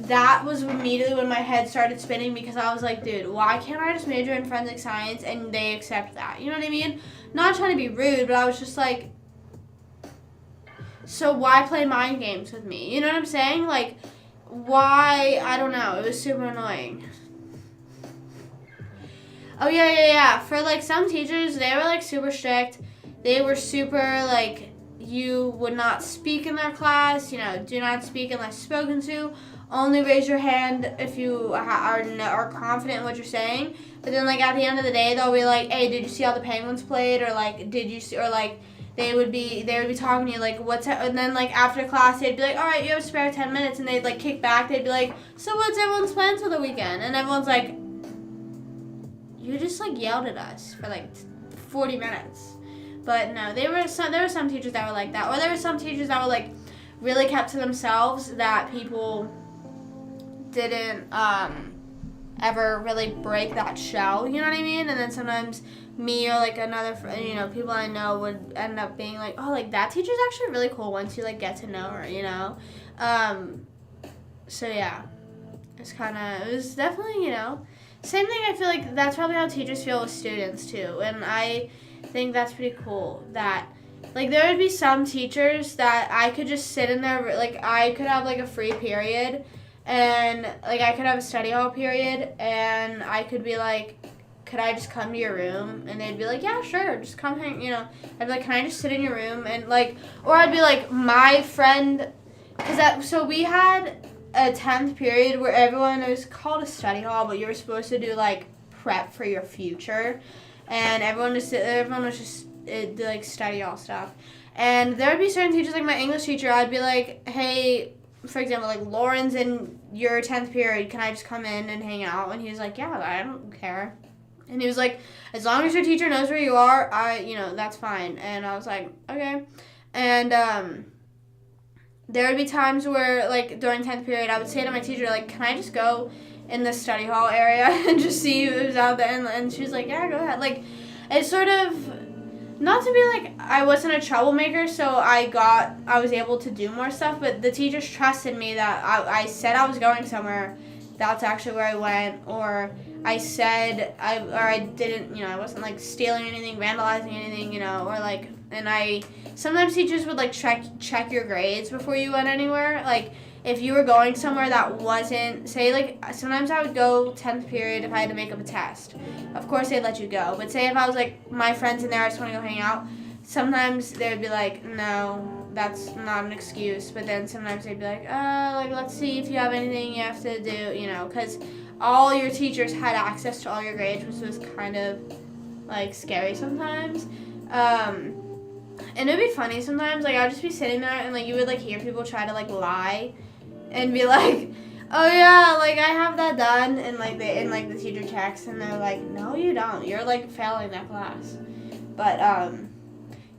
that was immediately when my head started spinning because I was like, dude, why can't I just major in forensic science and they accept that? You know what I mean? Not trying to be rude, but I was just like, so why play mind games with me? You know what I'm saying? Like, why? I don't know. It was super annoying. Oh, yeah. For, like, some teachers, they were, like, super strict. They were super, like, you would not speak in their class, you know, do not speak unless spoken to. Only raise your hand if you are confident in what you're saying. But then, like, at the end of the day, they'll be like, hey, did you see how the Penguins played? Or, like, did you see, or, like, they would be talking to you, like, and then, like, after class, they'd be like, all right, you have a spare 10 minutes. And they'd, like, kick back. They'd be like, so what's everyone's plan for the weekend? And everyone's like, you just, like, yelled at us for, like, 40 minutes. But no, there were some teachers that were like that. Or there were some teachers that were, like, really kept to themselves that people didn't ever really break that shell, you know what I mean? And then sometimes me or, like, another, you know, people I know would end up being like, oh, like, that teacher's actually really cool once you, like, get to know her, you know? So, yeah. It was definitely, you know, same thing. I feel like that's probably how teachers feel with students, too. And I think that's pretty cool that, like, there would be some teachers that I could just sit in there, like, I could have, like, a free period, and, like, I could have a study hall period, and I could be like, could I just come to your room? And they'd be like, yeah, sure, just come hang, you know. I'd be like, can I just sit in your room? And, like, or I'd be like, my friend, so we had a 10th period where it was called a study hall, but you were supposed to do, like, prep for your future. And everyone was just like, study all stuff. And there would be certain teachers, like my English teacher, I'd be like, hey, for example, like, Lauren's in your 10th period, can I just come in and hang out? And he was like, yeah, I don't care. And he was like, as long as your teacher knows where you are, you know, that's fine. And I was like, okay. And there would be times where, like, during 10th period, I would say to my teacher, like, can I just go in the study hall area and just see who's out there? And she was like, yeah, go ahead. Like, it's sort of, not to be like, I wasn't a troublemaker, so I was able to do more stuff, but the teachers trusted me that I said I was going somewhere, that's actually where I went, or I said, I didn't, I wasn't, like, stealing anything, vandalizing anything, or, like, and sometimes teachers would, like, check your grades before you went anywhere, like, if you were going somewhere that wasn't, say, like, sometimes I would go 10th period if I had to make up a test. Of course, they'd let you go. But say if I was, like, my friend's in there, I just want to go hang out, sometimes they would be like, no, that's not an excuse. But then sometimes they'd be like, let's see if you have anything you have to do, because all your teachers had access to all your grades, which was kind of, like, scary sometimes. And it would be funny sometimes, like, I would just be sitting there, and, like, you would, like, hear people try to, like, lie, and be like, oh, yeah, like, I have that done, and, like, the teacher checks, and they're like, no, you don't, you're, like, failing that class. But,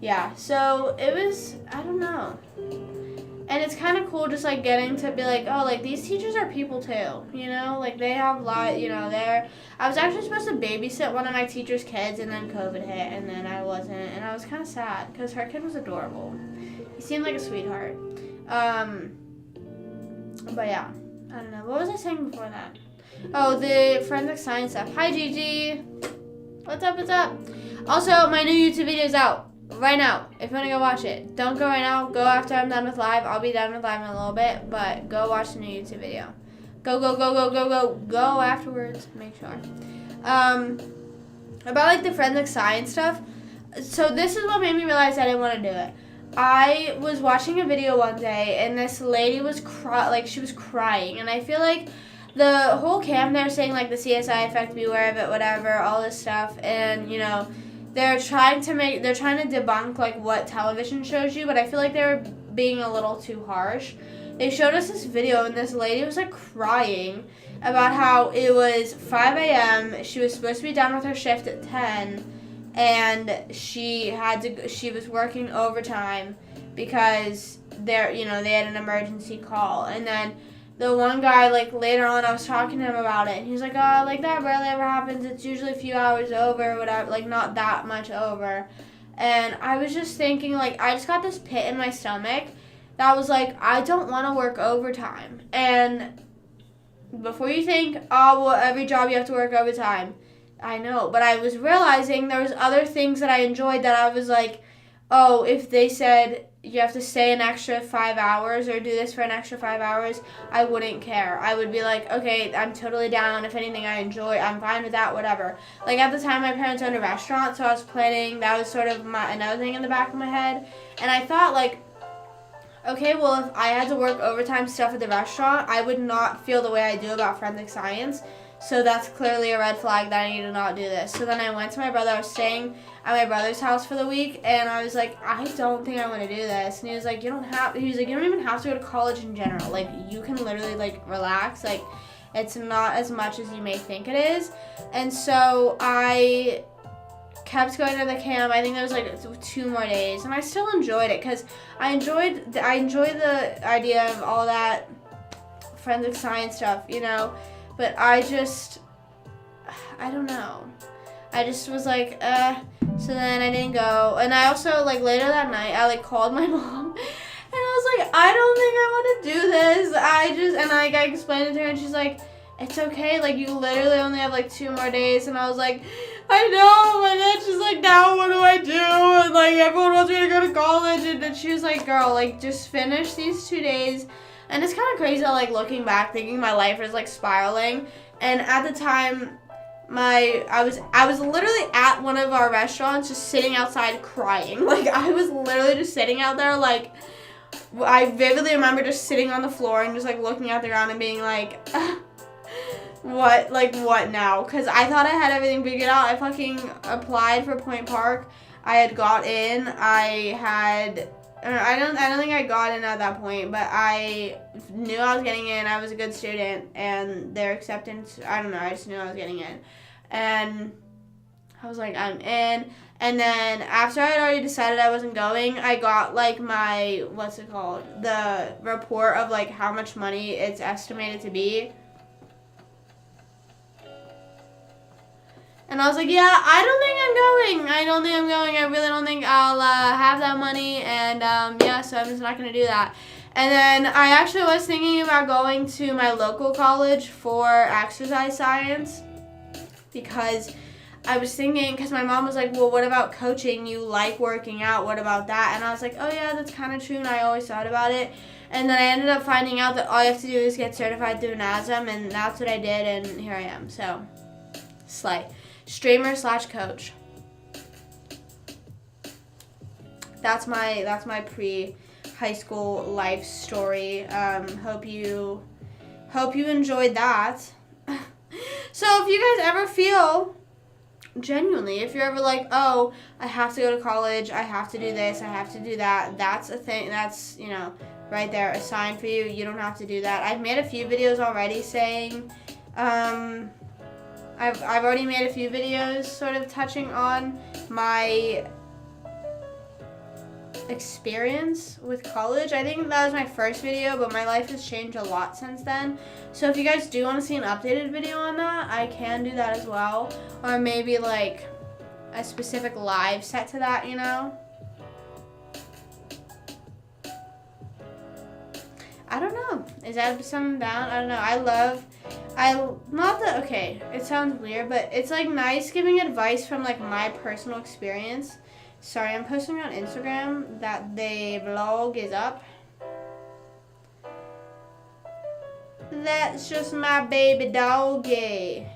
yeah, so it was, I don't know, and it's kind of cool just, like, getting to be like, oh, like, these teachers are people, too, like, they have I was actually supposed to babysit one of my teacher's kids, and then COVID hit, and then I wasn't, and I was kind of sad, because her kid was adorable. He seemed like a sweetheart. But yeah, I don't know. What was I saying before that? Oh, the forensic science stuff. Hi, Gigi. What's up? Also, my new YouTube video is out right now. If you want to go watch it. Don't go right now. Go after I'm done with live. I'll be done with live in a little bit, but go watch the new YouTube video. Go afterwards. Make sure. About, like, the forensic science stuff. So this is what made me realize I didn't want to do it. I was watching a video one day, and this lady was she was crying, and I feel like the whole camp, they're saying, like, the CSI effect, beware of it, whatever, all this stuff, and, they're trying to debunk, like, what television shows you, but I feel like they were being a little too harsh. They showed us this video, and this lady was, like, crying about how it was 5 a.m., she was supposed to be done with her shift at 10, and she was working overtime because they had an emergency call. And then the one guy, like, later on, I was talking to him about it, and he's like, oh, like, that rarely ever happens. It's usually a few hours over, whatever, like, not that much over. And I was just thinking, like, I just got this pit in my stomach that was like, I don't want to work overtime. And before you think, oh, well, every job you have to work overtime, I know, but I was realizing there was other things that I enjoyed that I was like, oh, if they said you have to stay an extra 5 hours or do this for an extra 5 hours, I wouldn't care. I would be like, okay, I'm totally down. If anything I enjoy, I'm fine with that, whatever. Like, at the time, my parents owned a restaurant, so I was planning, that was sort of another thing in the back of my head. And I thought, like, okay, well, if I had to work overtime stuff at the restaurant, I would not feel the way I do about forensic science. So that's clearly a red flag that I need to not do this. So then I went to my brother. I was staying at my brother's house for the week, and I was like, I don't think I want to do this. And he was like, you don't even have to go to college in general. Like, you can literally, like, relax. Like, it's not as much as you may think it is. And so I kept going to the camp. I think there was, like, 2 more days, and I still enjoyed it because I enjoyed the idea of all that forensic science stuff, But I don't know. I just was like, so then I didn't go. And I also, like, later that night, I, like, called my mom. And I was like, I don't think I want to do this. And, like, I explained it to her, and she's like, it's okay. Like, you literally only have, like, 2 more days. And I was like, I know. And then she's like, now what do I do? And, like, everyone wants me to go to college. And then she was like, girl, like, just finish these 2 days. And it's kind of crazy, like, looking back, thinking my life is, like, spiraling. And at the time, I was literally at one of our restaurants just sitting outside crying. Like, I was literally just sitting out there, like, I vividly remember just sitting on the floor and just, like, looking at the ground and being like, what now? Because I thought I had everything figured out. I fucking applied for Point Park. I had got in. I don't think I got in at that point, but I knew I was getting in. I was a good student, and their acceptance, I don't know, I just knew I was getting in. And I was like, I'm in. And then after I had already decided I wasn't going, I got like my, what's it called? The report of like how much money it's estimated to be. And I was like, yeah, I don't think I'm going. I really don't think I'll have that money. And yeah, so I'm just not going to do that. And then I actually was thinking about going to my local college for exercise science. Because I was thinking, because my mom was like, well, what about coaching? You like working out. What about that? And I was like, oh, yeah, that's kind of true. And I always thought about it. And then I ended up finding out that all you have to do is get certified through NASM. And that's what I did. And here I am. So, slay. Streamer / coach. That's my pre-high school life story. Hope you enjoyed that. So if you guys ever feel genuinely, if you're ever like, oh, I have to go to college, I have to do this, I have to do that, that's a thing. That's, you know, right there, a sign for you. You don't have to do that. I've made a few videos already saying. I've already made a few videos sort of touching on my experience with college. I think that was my first video, but my life has changed a lot since then. So if you guys do want to see an updated video on that, I can do that as well. Or maybe like a specific live set to that, you know? I don't know. Is that something down? I don't know. Okay, it sounds weird, but it's like nice giving advice from like my personal experience. Sorry, I'm posting on Instagram that the vlog is up. That's just my baby doggy.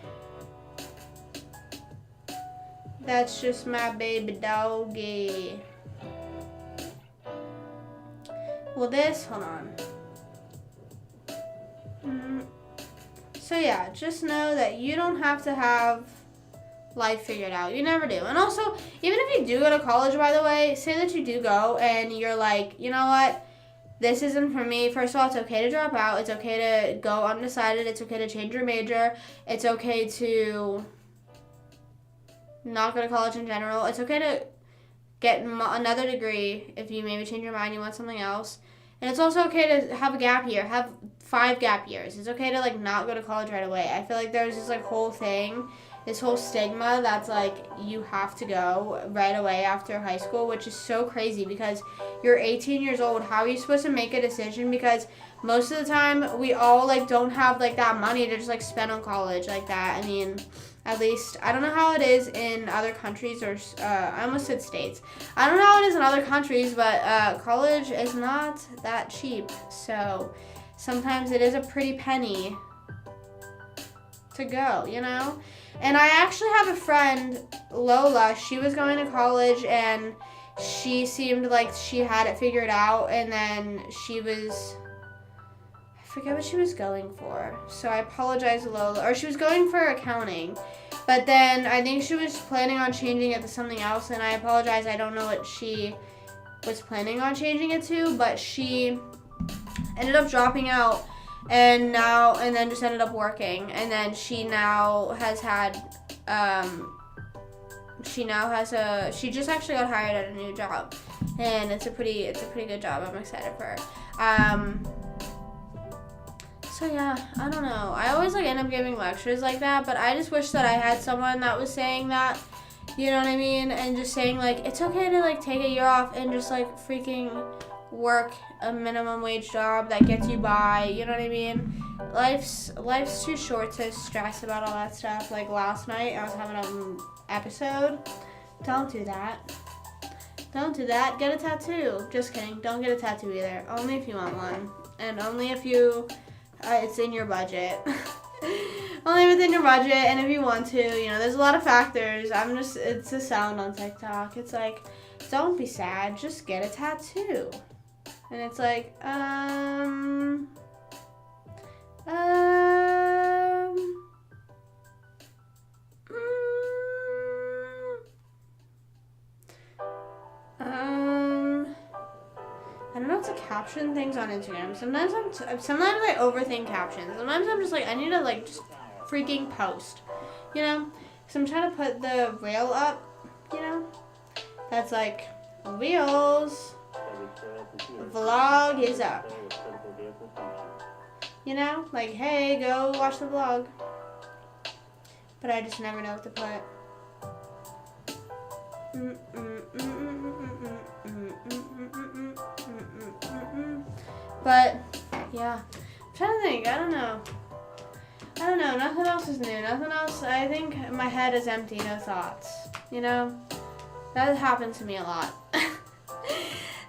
That's just my baby doggy. Well, hold on. So yeah, just know that you don't have to have life figured out. You never do. And also, even if you do go to college, by the way, say that you do go and you're like, you know what, this isn't for me. First of all, it's okay to drop out. It's okay to go undecided. It's okay to change your major. It's okay to not go to college in general. It's okay to get another degree if you maybe change your mind, you want something else. And it's also okay to have a gap year, have 5 gap years. It's okay to like not go to college right away. I feel like there's this like whole thing, this whole stigma that's like you have to go right away after high school, which is so crazy because you're 18 years old. How are you supposed to make a decision? Because most of the time we all like don't have like that money to just like spend on college like that. I mean, at least, I don't know how it is in other countries or, I almost said states. I don't know how it is in other countries, but college is not that cheap. So sometimes it is a pretty penny to go, you know? And I actually have a friend, Lola. She was going to college and she seemed like she had it figured out. And then I forget what she was going for. So I apologize, Lola. Or she was going for accounting. But then I think she was planning on changing it to something else. And I apologize. I don't know what she was planning on changing it to. But she ended up dropping out. And then just ended up working. And then she now has had, she just actually got hired at a new job. And it's a pretty good job. I'm excited for her. So yeah, I don't know. I always like end up giving lectures like that, but I just wish that I had someone that was saying that, you know what I mean? And just saying like, it's okay to like take a year off and just like freaking work a minimum wage job that gets you by, you know what I mean? Life's too short to stress about all that stuff. Like last night, I was having an episode. Don't do that. Don't do that. Get a tattoo. Just kidding. Don't get a tattoo either. Only if you want one. And only if it's in your budget. Only within your budget, and if you want to, you know, there's a lot of factors. It's a sound on TikTok. It's like, don't be sad, just get a tattoo. And it's like, I don't know how to caption things on Instagram. Sometimes I overthink captions. Sometimes I'm just like, I need to like just freaking post, you know? Because I'm trying to put the rail up, you know? that's like, wheels, vlog is up. You know, like, hey, go watch the vlog. But I just never know what to put. But yeah, I'm trying to think. I don't know. Nothing else is new. Nothing else. I think my head is empty. No thoughts. You know, that happens to me a lot.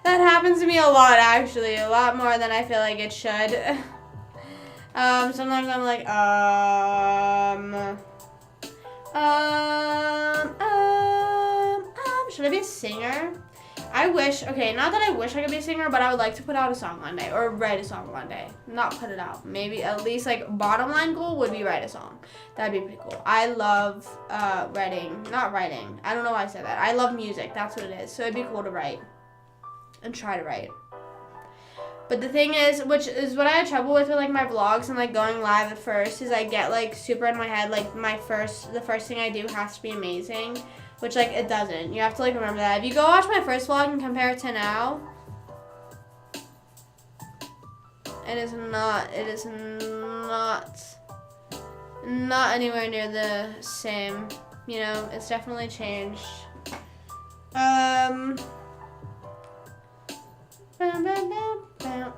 That happens to me a lot, actually. A lot more than I feel like it should. Sometimes I'm like, should I be a singer? I wish, okay, not that I wish I could be a singer, but I would like to put out a song one day, or write a song one day. Not put it out. Maybe at least, like, bottom line goal would be write a song. That'd be pretty cool. I love writing. Not writing. I don't know why I said that. I love music. That's what it is. So it'd be cool to write. And try to write. But the thing is, which is what I had trouble with like my vlogs and like going live at first, is I get like super in my head, like the first thing I do has to be amazing, which like it doesn't. You have to like remember that. If you go watch my first vlog and compare it to now, it is not anywhere near the same. You know, it's definitely changed. Bam, bam, bam, bam.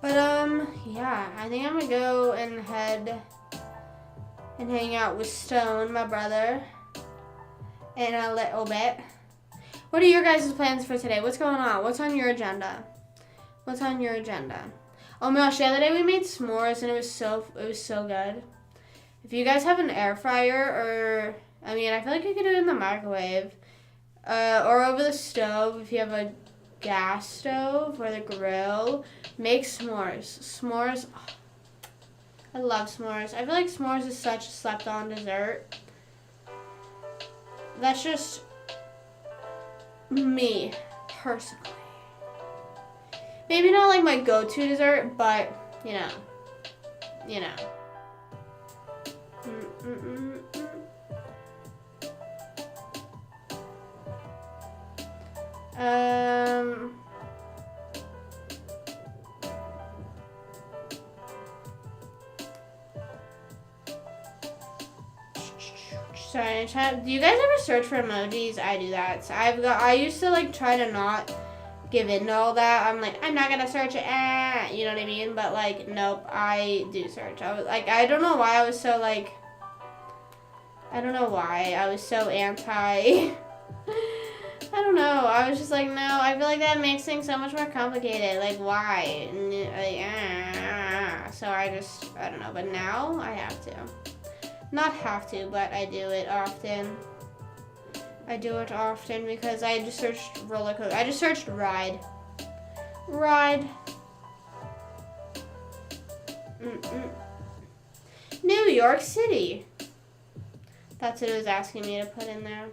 But yeah, I think I'm gonna go and head and hang out with Stone, my brother, in a little bit. What are your guys' plans for today? What's going on? What's on your agenda? What's on your agenda? Oh my gosh, the other day we made s'mores and it was so good. If you guys have an air fryer, or I feel like you could do it in the microwave, or over the stove if you have a gas stove or the grill, make s'mores. S'mores, oh, I love s'mores. I feel like s'mores is such a slept on dessert. That's just me, personally. Maybe not like my go-to dessert, but you know. Sorry, do you guys ever search for emojis? I do that. So I used to like try to not give in to all that. I'm like, I'm not gonna search it, you know what I mean? But like, nope, I do search. I was like, I don't know why I was so like, I don't know why I was so anti. I don't know. I was just like, no, I feel like that makes things so much more complicated. Like, why? So I don't know. But now I have to. Not have to, but I do it often. I do it often because I just searched roller coaster. I just searched ride. Ride. New York City. That's what it was asking me to put in there.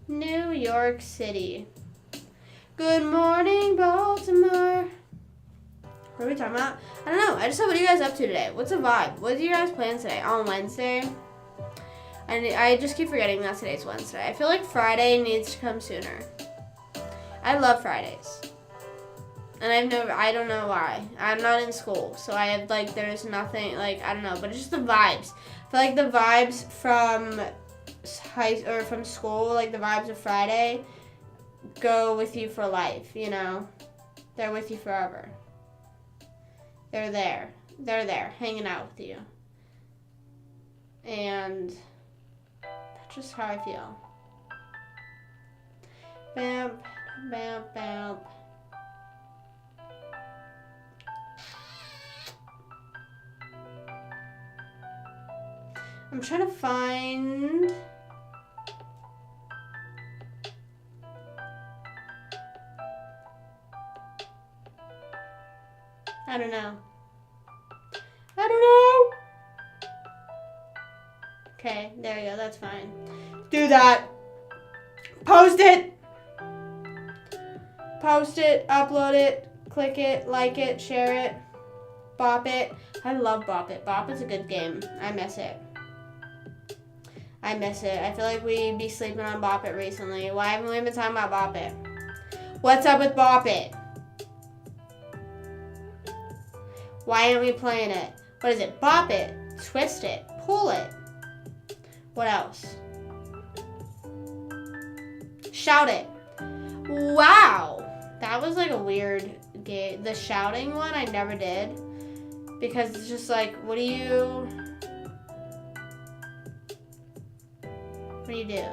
New York City. Good morning, Baltimore. What are we talking about? I don't know. I just said, what are you guys up to today? What's the vibe? What are you guys plans today? On Wednesday? I just keep forgetting that today's Wednesday. I feel like Friday needs to come sooner. I love Fridays. And I don't know why. I'm not in school. So I have like, there's nothing, like, I don't know. But it's just the vibes. I feel like the vibes from from school, like the vibes of Friday, go with you for life, you know? They're with you forever. They're there. They're there, hanging out with you. And that's just how I feel. Bam, bam, bam. I'm trying to find... I don't know. Okay, there you go. That's fine. Do that. Post it. Post it, upload it, click it, like it, share it, bop it. I love Bop It. Bop It's a good game. I miss it. I miss it. I feel like we'd be sleeping on Bop It recently. Why haven't we been talking about Bop It? What's up with Bop It? Why aren't we playing it? What is it? Bop it, twist it, pull it. What else? Shout it. Wow. That was like a weird game. The shouting one I never did. Because it's just like, what do you do?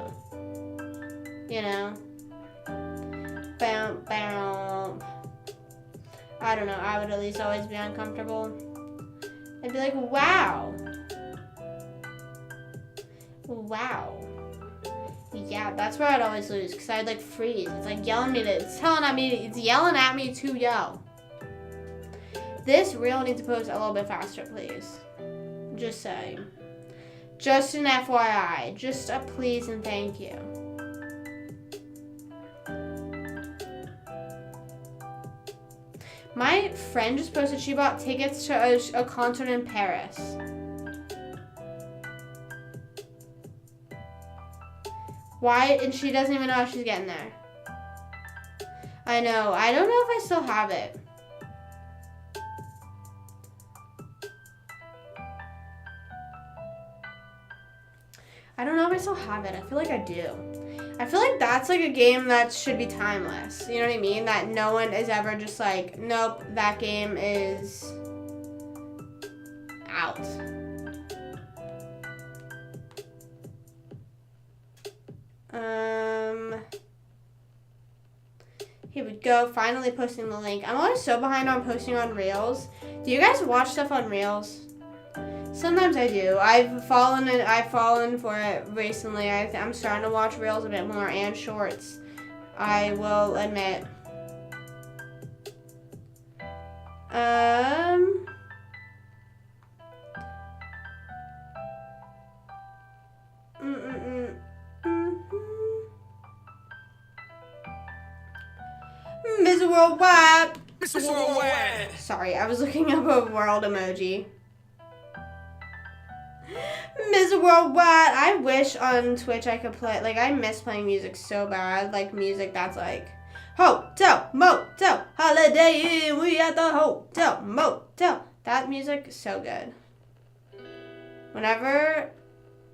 You know? Bam, bam. I don't know. I would at least always be uncomfortable. I'd be like, wow. Wow. Yeah, that's where I'd always lose. Because I'd like freeze. It's like yelling at me. It's yelling at me to yell. This reel needs to post a little bit faster, please. Just saying. Just an FYI. Just a please and thank you. My friend just posted she bought tickets to a concert in Paris. Why? And she doesn't even know how she's getting there. I know. I don't know if I still have it. I don't know if I still have it. I feel like I do. I feel like that's like a game that should be timeless. You know what I mean? That no one is ever just like, nope, that game is out. Here we go. Finally posting the link. I'm always so behind on posting on Reels. Do you guys watch stuff on Reels? Sometimes I do. I've fallen for it recently. I'm starting to watch Reels a bit more and Shorts. I will admit. Mr. Worldwide. Mr. Worldwide. Sorry, I was looking up a world emoji. Mr. Worldwide. I wish on Twitch I could play, like, I miss playing music so bad. Like, music that's like, hotel, motel, holiday inn, we at the hotel, motel. That music is so good. Whenever,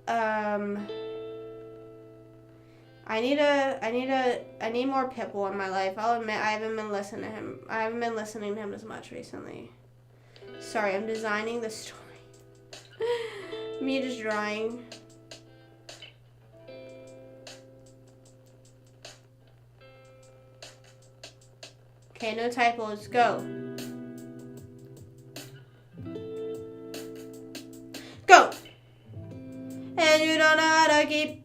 I need more Pitbull in my life. I'll admit I haven't been listening to him. I haven't been listening to him as much recently. Sorry, I'm designing the story. Me just drawing. Okay, no typos. Go. Go! And you don't know how to keep.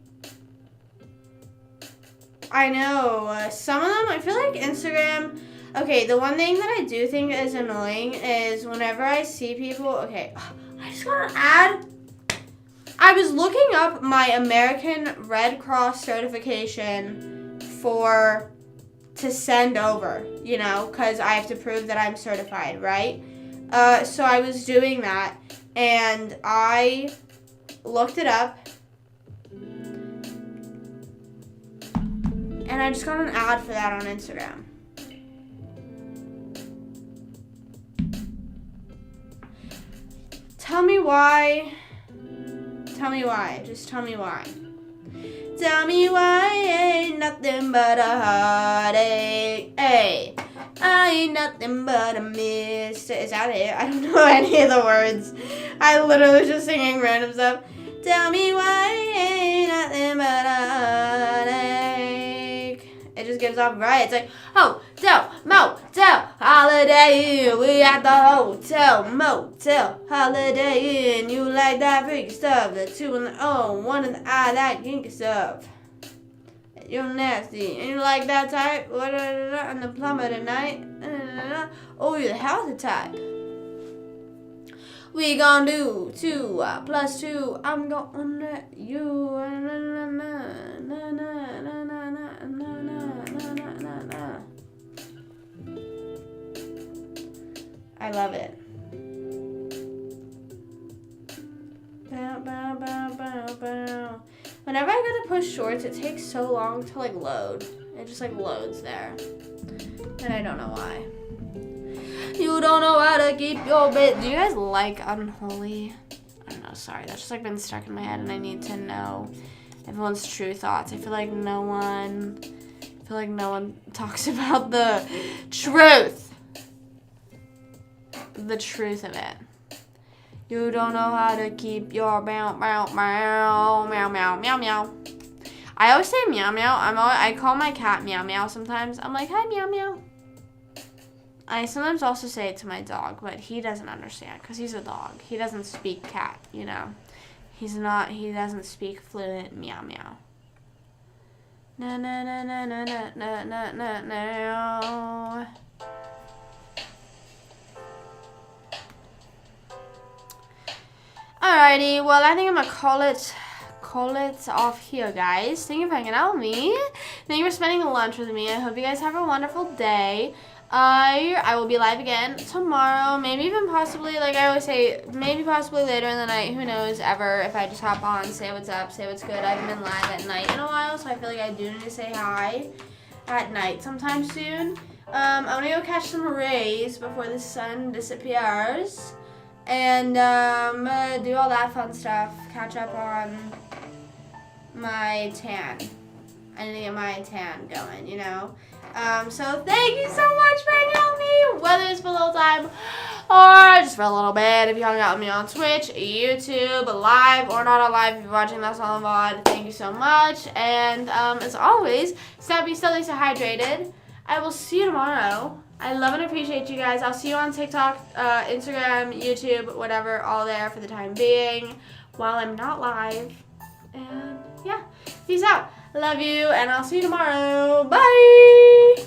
I know. Some of them, I feel like Instagram. Okay, the one thing that I do think is annoying is whenever I see people. Okay, I just want to add. I was looking up my American Red Cross certification to send over, you know, because I have to prove that I'm certified, right? So I was doing that, and I looked it up, and I just got an ad for that on Instagram. Tell me why. Tell me why. Just tell me why. Tell me why ain't nothing but a heartache. Hey, I ain't nothing but a mistake. Is that it? I don't know any of the words. I literally was just singing random stuff. Tell me why ain't nothing but a heartache. It just gives off right. It's like, hotel, motel, holiday inn. We at the hotel, motel, holiday inn. You like that freaky stuff. The 2 in the O, 1 in the I, that kinky stuff. You're nasty. And you like that type? And the plumber tonight. Oh, you're the healthy type. We gon' do 2 plus 2. I'm gonna let you. Na, na, na, na, na, na, na. I love it. Bow, bow, bow, bow, bow. Whenever I go to push shorts, it takes so long to like load. It just like loads there. And I don't know why. You don't know how to keep your bit. Do you guys like Unholy? I don't know, sorry. That's just like been stuck in my head and I need to know everyone's true thoughts. I feel like no one talks about the truth. The truth of it. You don't know how to keep your meow, meow, meow, meow, meow, meow, meow. I always say meow, meow. I call my cat meow, meow sometimes. I'm like, hi, meow, meow. I sometimes also say it to my dog, but he doesn't understand because he's a dog. He doesn't speak cat, you know. He doesn't speak fluent meow, meow. Na, na, na, na, na, na, na, na, na. Alrighty, well, I think I'm gonna call it off here, guys. Thank you for hanging out with me. Thank you for spending lunch with me. I hope you guys have a wonderful day. I will be live again tomorrow, maybe even possibly, like I always say, maybe possibly later in the night, who knows, ever, if I just hop on, say what's up, say what's good. I haven't been live at night in a while, so I feel like I do need to say hi at night sometime soon. I'm gonna go catch some rays before the sun disappears. And do all that fun stuff. Catch up on my tan. I need to get my tan going, you know. So thank you so much for hanging out with me, whether it's for a little time or just for a little bit. If you hung out with me on Twitch, YouTube, live or not on live, if you're watching this on VOD, thank you so much. And as always, stay steady, stay hydrated. I will see you tomorrow. I love and appreciate you guys. I'll see you on TikTok, Instagram, YouTube, whatever, all there for the time being while I'm not live. And yeah, peace out. Love you, and I'll see you tomorrow. Bye!